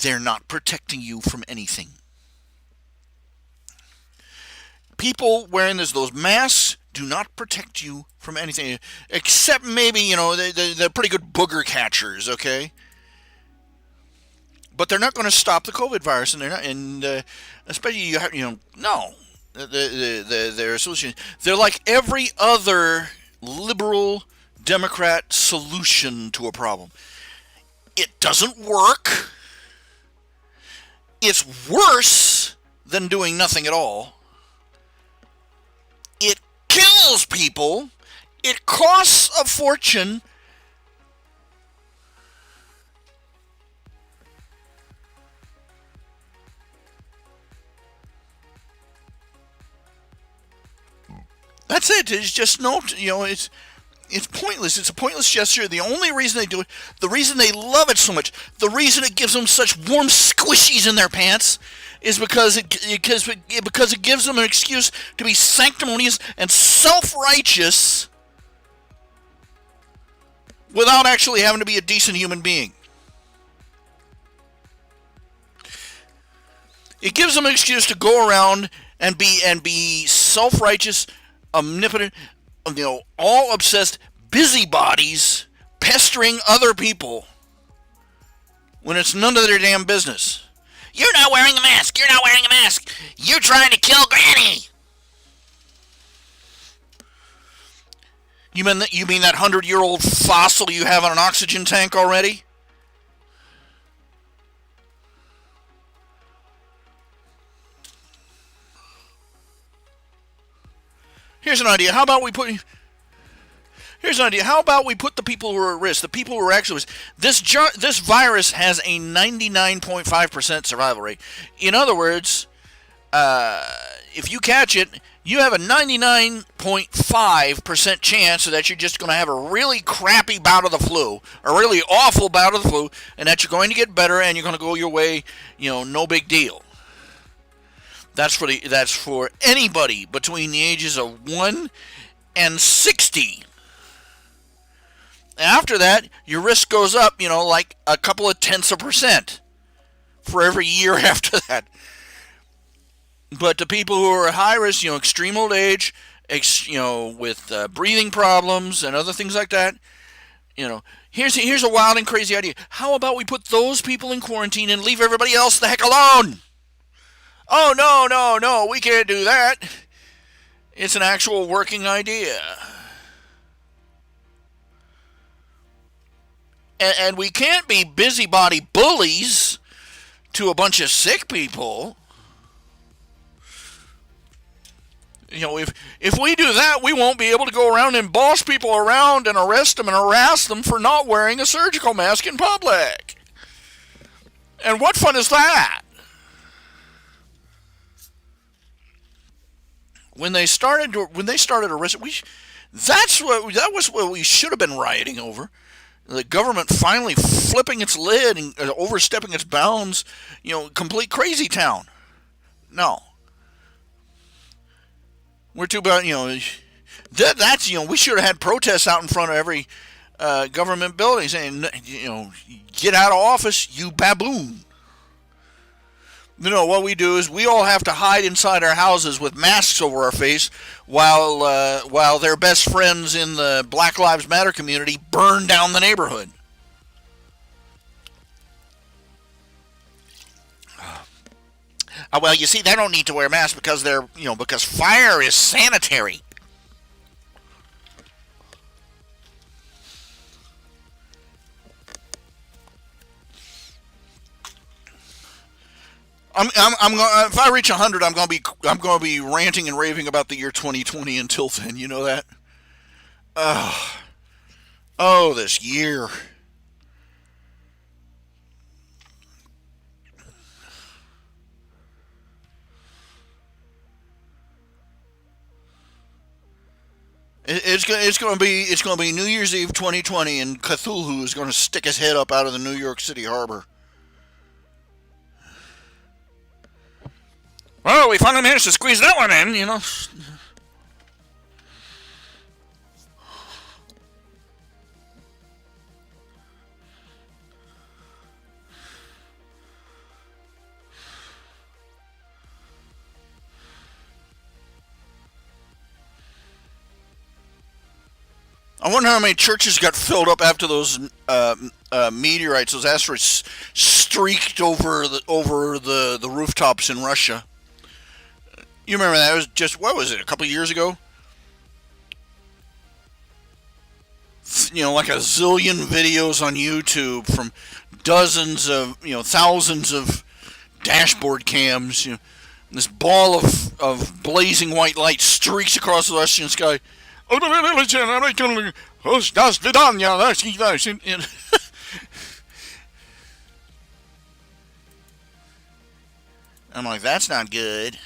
they're not protecting you from anything. People wearing those masks do not protect you from anything, except maybe they're pretty good booger catchers, okay? But they're not going to stop the COVID virus, and they're not. And especially their solution. They're like every other liberal Democrat solution to a problem. It doesn't work. It's worse than doing nothing at all. It kills people. It costs a fortune. That's it. It's just it's pointless. It's a pointless gesture. The only reason they do it, the reason they love it so much, the reason it gives them such warm squishies in their pants, is because it gives them an excuse to be sanctimonious and self-righteous without actually having to be a decent human being. It gives them an excuse to go around and be self-righteous, omnipotent, all obsessed busybodies pestering other people when it's none of their damn business. You're not wearing a mask. You're not wearing a mask. You're trying to kill Granny. You mean that 100-year-old fossil you have on an oxygen tank already? Here's an idea. How about we put Here's an idea. How about we put the people who are at risk, the people who are actually this virus has a 99.5% survival rate. In other words, if you catch it, you have a 99.5% chance that you're just going to have a really crappy bout of the flu, a really awful bout of the flu, and that you're going to get better and you're going to go your way, no big deal. That's for anybody between the ages of 1 and 60. After that, your risk goes up, like a couple of tenths of percent for every year after that. But the people who are at high risk, extreme old age, with breathing problems and other things like that, here's a wild and crazy idea. How about we put those people in quarantine and leave everybody else the heck alone? Oh, no, we can't do that. It's an actual working idea. And we can't be busybody bullies to a bunch of sick people. If we do that, we won't be able to go around and boss people around and arrest them and harass them for not wearing a surgical mask in public. And what fun is that? When they started arresting, that was what we should have been rioting over. The government finally flipping its lid and overstepping its bounds, complete crazy town. No. We're too bad, that's, we should have had protests out in front of every government building saying, get out of office, you baboon. What we do is we all have to hide inside our houses with masks over our face while their best friends in the Black Lives Matter community burn down the neighborhood. Well, you see, they don't need to wear masks because because fire is sanitary. If I reach 100, I'm going to be ranting and raving about the year 2020 until then. You know that? This year. It's going to be New Year's Eve 2020, and Cthulhu is going to stick his head up out of the New York City harbor. Well, we finally managed to squeeze that one in, I wonder how many churches got filled up after those meteorites, those asteroids, streaked over the rooftops in Russia. You remember that? It was just, what was it, a couple of years ago? Like a zillion videos on YouTube from dozens of, thousands of dashboard cams. This ball of blazing white light streaks across the Russian sky. I'm like, that's not good.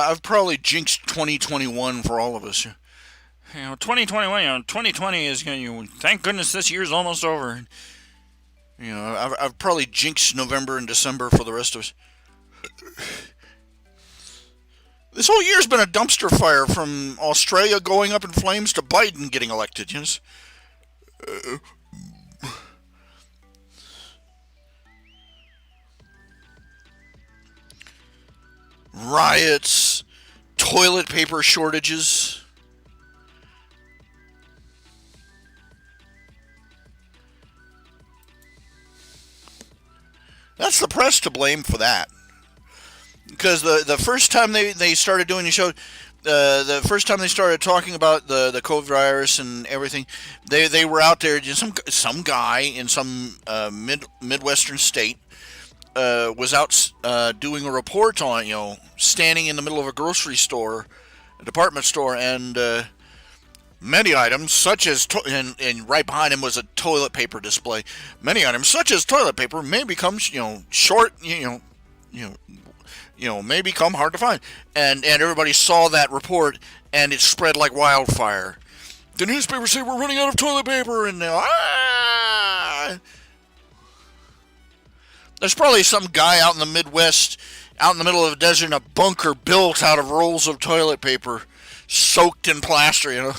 I've probably jinxed 2021 for all of us. 2021, 2020 is going to, thank goodness this year's almost over. I've probably jinxed November and December for the rest of us. This whole year's been a dumpster fire, from Australia going up in flames to Biden getting elected. Riots, toilet paper shortages, That's the press to blame for that. Because the first time they started doing the show, the first time they started talking about the COVID virus and everything, they were out there. Some guy in some midwestern state was out doing a report on, standing in the middle of a grocery store, a department store, and many items such as and right behind him was a toilet paper display. Many items such as toilet paper may become short, you may become hard to find. And everybody saw that report, and it spread like wildfire. The newspapers say we're running out of toilet paper, and there's probably some guy out in the Midwest, out in the middle of the desert, in a bunker built out of rolls of toilet paper, soaked in plaster.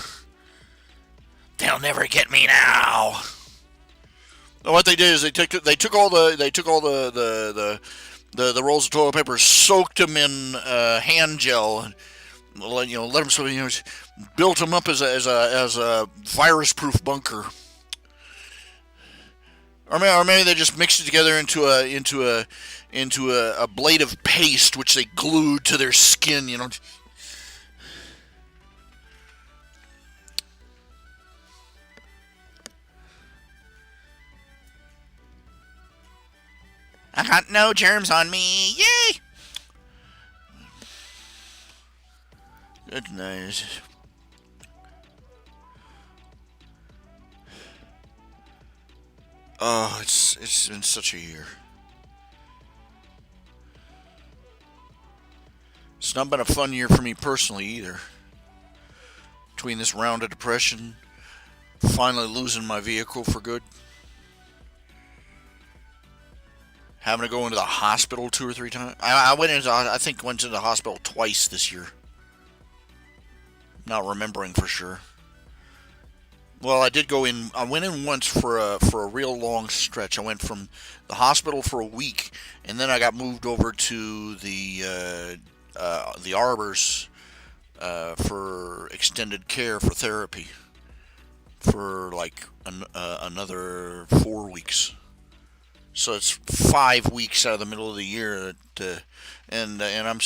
They'll never get me now. And what they did is they took all the rolls of toilet paper, soaked them in hand gel, and let them built them up as a virus-proof bunker. Or maybe they just mixed it together into a blade of paste, which they glued to their skin. I got no germs on me. Yay! Goodness. Oh, it's been such a year. It's not been a fun year for me personally either. Between this round of depression, finally losing my vehicle for good, having to go into the hospital 2 or 3 times. I think went to the hospital twice this year. Not remembering for sure. Well, I did go in. I went in once for a real long stretch. I went from the hospital for a week, and then I got moved over to the Arbors for extended care for therapy for like another 4 weeks. So it's 5 weeks out of the middle of the year that, and I'm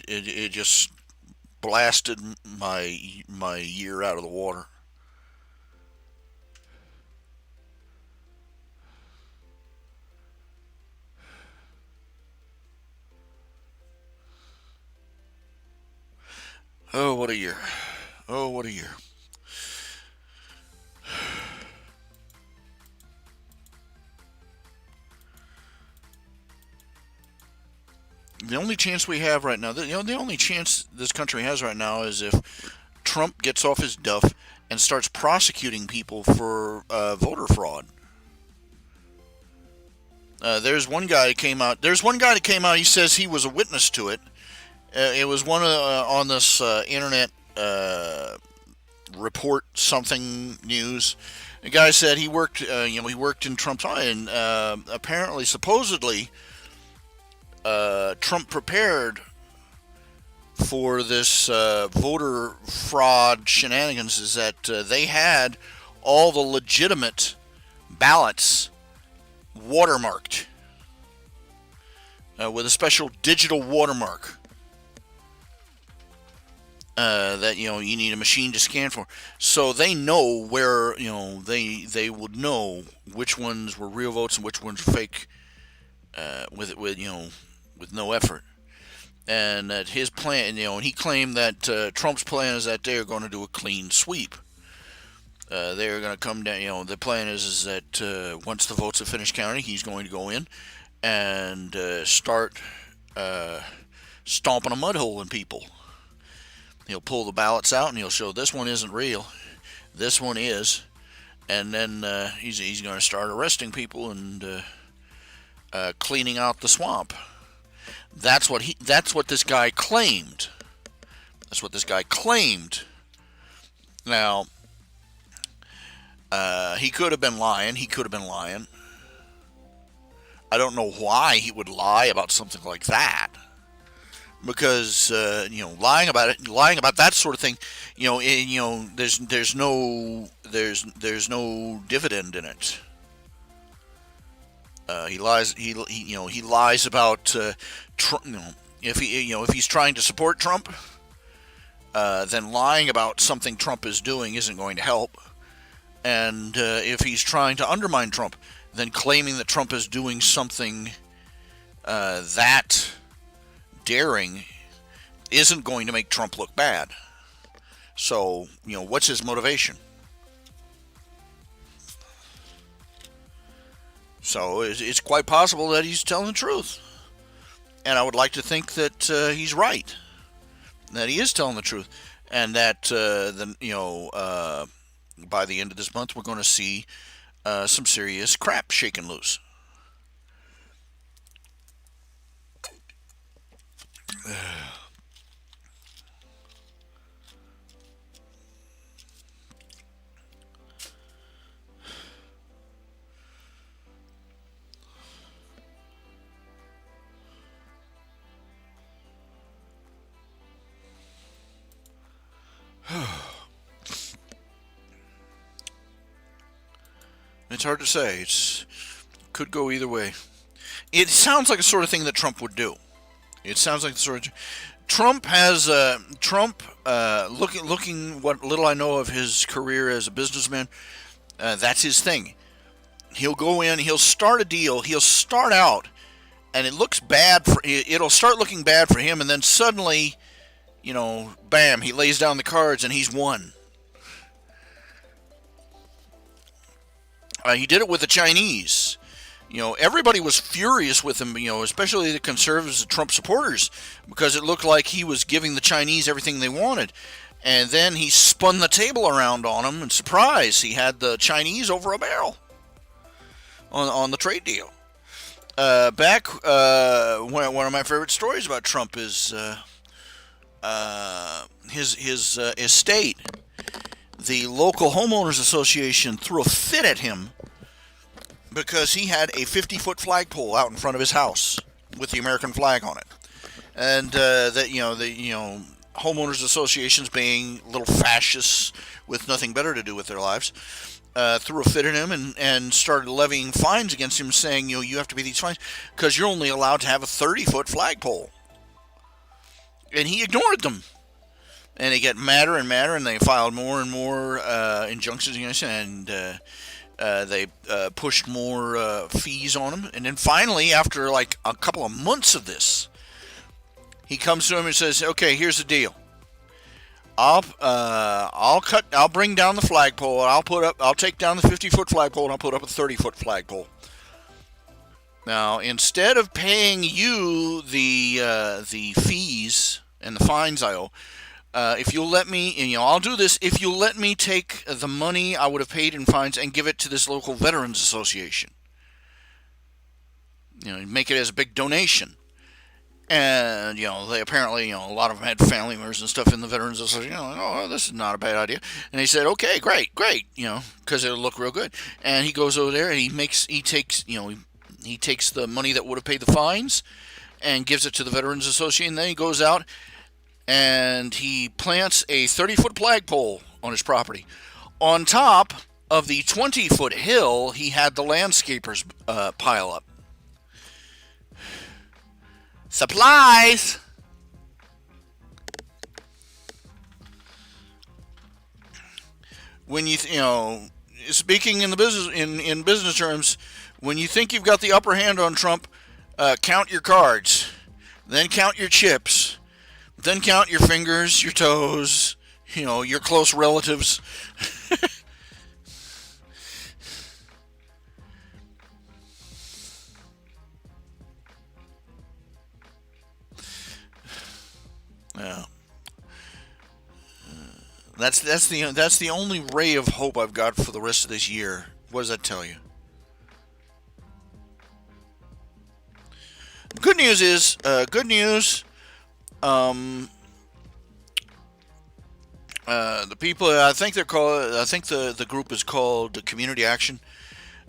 it just blasted my year out of the water. Oh, what a year. Oh, what a year. The only chance we have right now, the only chance this country has right now is if Trump gets off his duff and starts prosecuting people for voter fraud. There's one guy that came out. He says he was a witness to it. It was one on this internet report something news. The guy said he worked. He worked in Trump's eye, and apparently, supposedly, Trump prepared for this voter fraud shenanigans. Is that they had all the legitimate ballots watermarked with a special digital watermark. That you need a machine to scan for, so they know where they would know which ones were real votes and which ones were fake, with no effort. And that his plan, and he claimed that Trump's plan is that they're going to do a clean sweep. They're going to come down. The plan is that once the votes have finished counting, he's going to go in and start stomping a mud hole in people. He'll pull the ballots out and he'll show this one isn't real, this one is, and then he's going to start arresting people and cleaning out the swamp. That's what this guy claimed. That's what this guy claimed. Now, he could have been lying. I don't know why he would lie about something like that. Because lying about that sort of thing, there's no dividend in it. He lies. He lies about Trump. If he's trying to support Trump, then lying about something Trump is doing isn't going to help. And if he's trying to undermine Trump, then claiming that Trump is doing something that daring isn't going to make Trump look bad. So, what's his motivation? So it's quite possible that he's telling the truth. And I would like to think that he's right, that he is telling the truth, and that by the end of this month we're going to see some serious crap shaken loose. It's hard to say. It could go either way. It sounds like the sort of thing that Trump would do. It sounds like the sort of Trump has looking what little I know of his career as a businessman. That's his thing. He'll go in. He'll start a deal. He'll start out, and it looks bad for. It'll start looking bad for him, and then suddenly, bam! He lays down the cards, and he's won. He did it with the Chinese. Everybody was furious with him, especially the conservatives and Trump supporters, because it looked like he was giving the Chinese everything they wanted. And then he spun the table around on them, and surprise, he had the Chinese over a barrel on the trade deal. One of my favorite stories about Trump is his estate. The local homeowners association threw a fit at him because he had a 50-foot flagpole out in front of his house with the American flag on it, and the homeowners associations, being little fascists with nothing better to do with their lives, threw a fit at him and started levying fines against him, saying you have to pay these fines because you're only allowed to have a 30-foot flagpole, and he ignored them. And they get madder and madder, and they filed more and more injunctions against him, and they pushed more fees on him. And then finally, after like a couple of months of this, he comes to him and says, "Okay, here's the deal. I'll bring down the flagpole. I'll take down the 50-foot flagpole, and I'll put up a 30-foot flagpole. Now, instead of paying you the fees and the fines I owe." If you'll let me, I'll do this if you'll let me take the money I would have paid in fines and give it to this local veterans association. Make it as a big donation. And, they apparently, a lot of them had family members and stuff in the veterans association. Oh, this is not a bad idea. And he said, okay, great, because it'll look real good. And he goes over there and he takes the money that would have paid the fines and gives it to the veterans association. And then he goes out and he plants a 30-foot flagpole on his property. On top of the 20-foot hill, he had the landscapers pile up. Supplies! When speaking in the business in business terms, when you think you've got the upper hand on Trump, count your cards, then count your chips. Then count your fingers, your toes, your close relatives. Yeah. That's the only ray of hope I've got for the rest of this year. What does that tell you? Good news is the people, I think the group is called Community Action.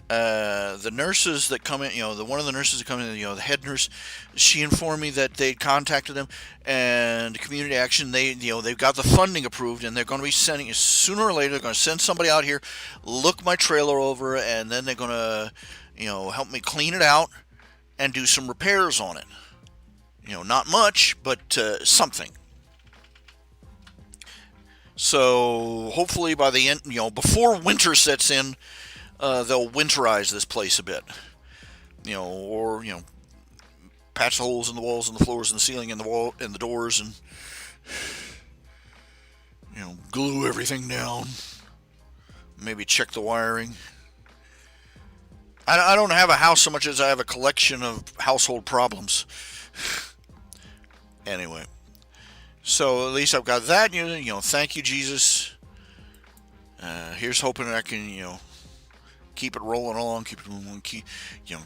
The nurses that come in, the one of the nurses that come in, the head nurse, she informed me that they'd contacted them, and Community Action, they've got the funding approved, and they're going to be sending, sooner or later, they're going to send somebody out here, look my trailer over, and then they're going to, help me clean it out and do some repairs on it. Not much, but something. So hopefully by the end, before winter sets in, they'll winterize this place a bit, or patch the holes in the walls and the floors and the ceiling and the wall and the doors, and glue everything down. Maybe check the wiring. I don't have a house so much as I have a collection of household problems. Anyway, so at least I've got that. Thank you, Jesus. Here's hoping I can keep it rolling along,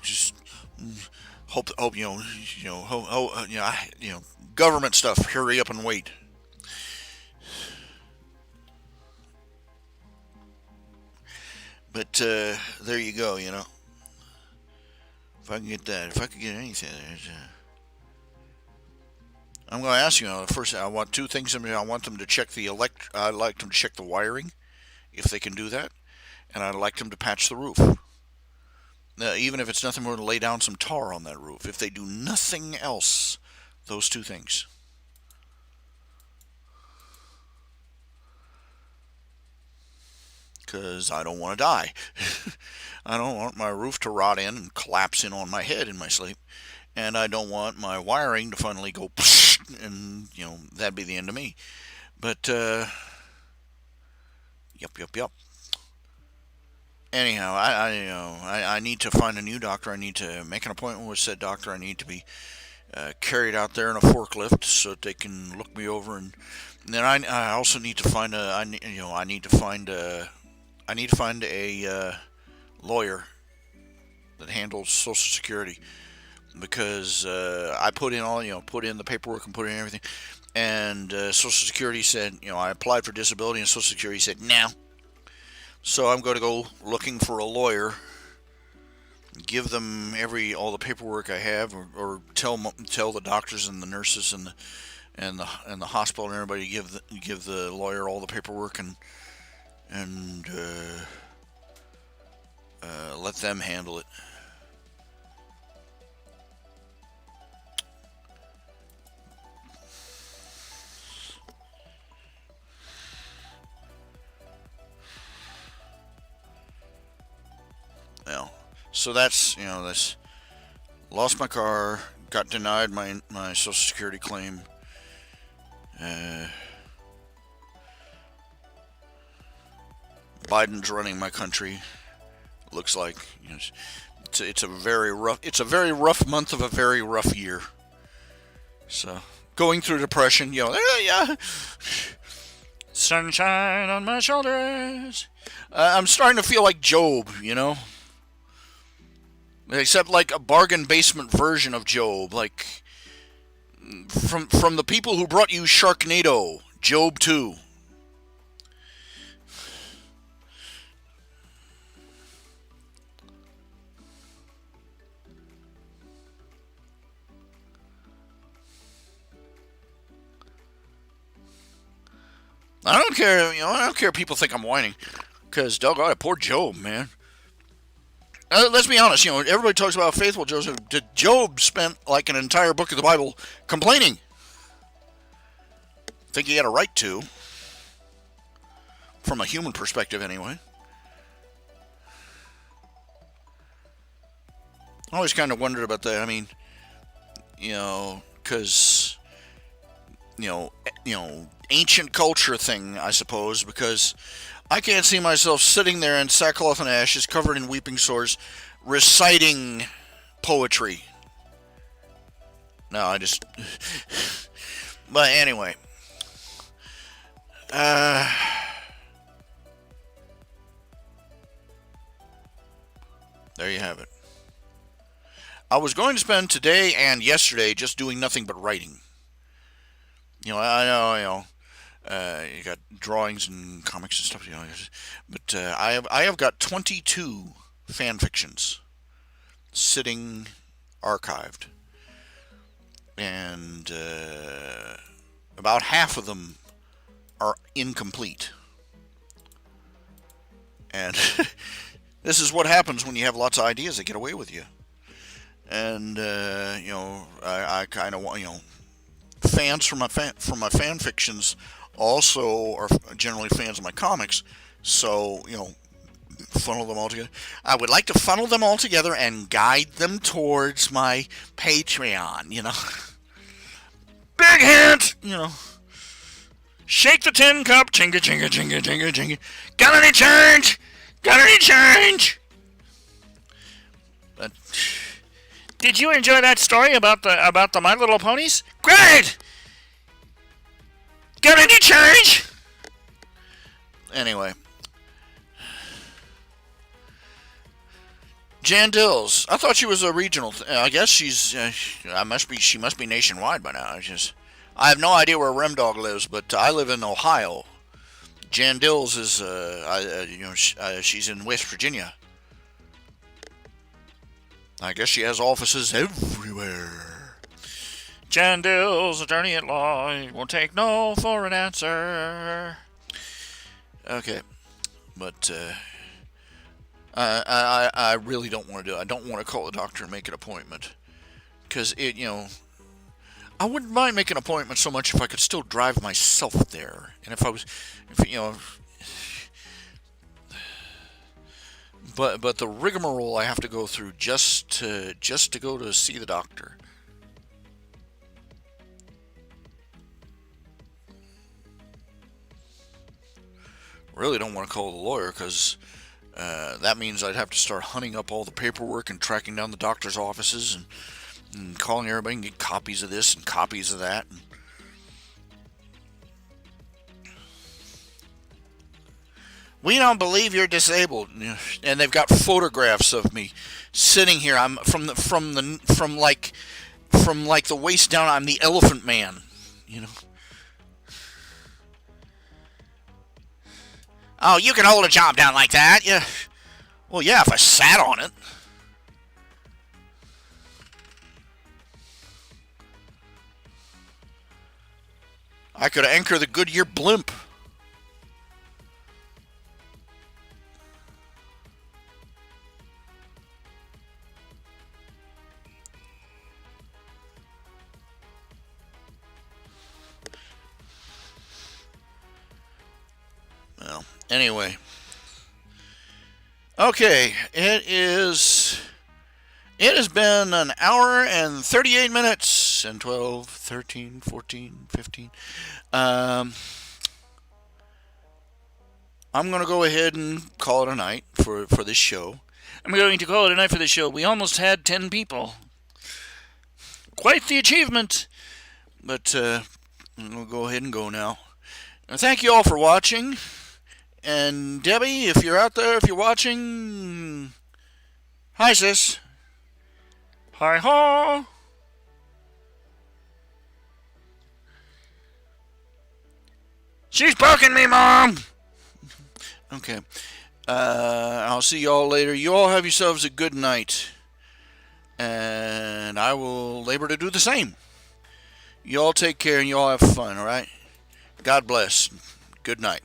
just hope government stuff. Hurry up and wait. But there you go. If I can get that, if I could get anything, I'm going to ask you. First, I want two things. I want them to check I'd like them to check the wiring, if they can do that, and I'd like them to patch the roof. Now, even if it's nothing more than lay down some tar on that roof. If they do nothing else, those two things. Because I don't want to die. I don't want my roof to rot in and collapse in on my head in my sleep. And I don't want my wiring to finally go and, that'd be the end of me. But, yep. Anyhow, I need to find a new doctor. I need to make an appointment with said doctor. I need to be carried out there in a forklift so that they can look me over, and then I also need to find I need to find a lawyer that handles Social Security, because I put in the paperwork and put in everything, and Social Security said, I applied for disability, and Social Security said no. So I'm going to go looking for a lawyer, give them all the paperwork I have, or tell the doctors and the nurses and the hospital and everybody to give the lawyer all the paperwork, and let them handle it. Well, so that's lost my car, got denied my Social Security claim. Biden's running my country. Looks like it's a very rough month of a very rough year. So going through depression, yeah. Sunshine on my shoulders. I'm starting to feel like Job, except like a bargain basement version of Job, like from the people who brought you Sharknado, Job 2. I don't care, I don't care if people think I'm whining, because doggone it, poor Job, man. Let's be honest, everybody talks about faithful Joseph. Job spent like an entire book of the Bible complaining. I think he had a right to, from a human perspective anyway. I always kind of wondered about that. I mean, because, ancient culture thing, I suppose, because I can't see myself sitting there in sackcloth and ashes, covered in weeping sores, reciting poetry. No, I just... But anyway. There you have it. I was going to spend today and yesterday just doing nothing but writing. I know, you got drawings and comics and stuff, but I have got 22 fan fictions sitting archived, and about half of them are incomplete. And this is what happens when you have lots of ideas that get away with you. And I kind of want, fans from my fan fictions also are generally fans of my comics. So funnel them all together. I would like to funnel them all together and guide them towards my Patreon. Big hint. Shake the tin cup, chinga chinga chinga chinga chinga. Got any change? Got any change? But did you enjoy that story about the My Little Ponies? Great. Got any change? Anyway, Jan Dills. I thought she was a regional. I guess she's. She must be nationwide by now. I have no idea where Remdog lives, but I live in Ohio. Jan Dills is. She's in West Virginia. I guess she has offices everywhere. Jan Dills, attorney at law, won't take no for an answer. Okay, but I really don't want to do it. I don't want to call the doctor and make an appointment, because I wouldn't mind making an appointment so much if I could still drive myself there, and but the rigmarole I have to go through just to go to see the doctor. Really don't want to call the lawyer, because that means I'd have to start hunting up all the paperwork and tracking down the doctor's offices and calling everybody and get copies of this and copies of that. We don't believe you're disabled, and they've got photographs of me sitting here. I'm from like the waist down. I'm the Elephant Man, Oh, you can hold a job down like that, yeah. Well, yeah, if I sat on it. I could anchor the Goodyear blimp. Well, anyway. Okay, it has been an hour and 38 minutes and 12, 13, 14, 15. I'm going to go ahead and call it a night for this show. I'm going to call it a night for this show. We almost had 10 people. Quite the achievement. But we'll go ahead and go now. And thank you all for watching. And Debbie, if you're out there, if you're watching, hi sis. Hi ho. She's poking me, Mom. Okay. I'll see y'all later. You all have yourselves a good night. And I will labor to do the same. You all take care and you all have fun, alright? God bless. Good night.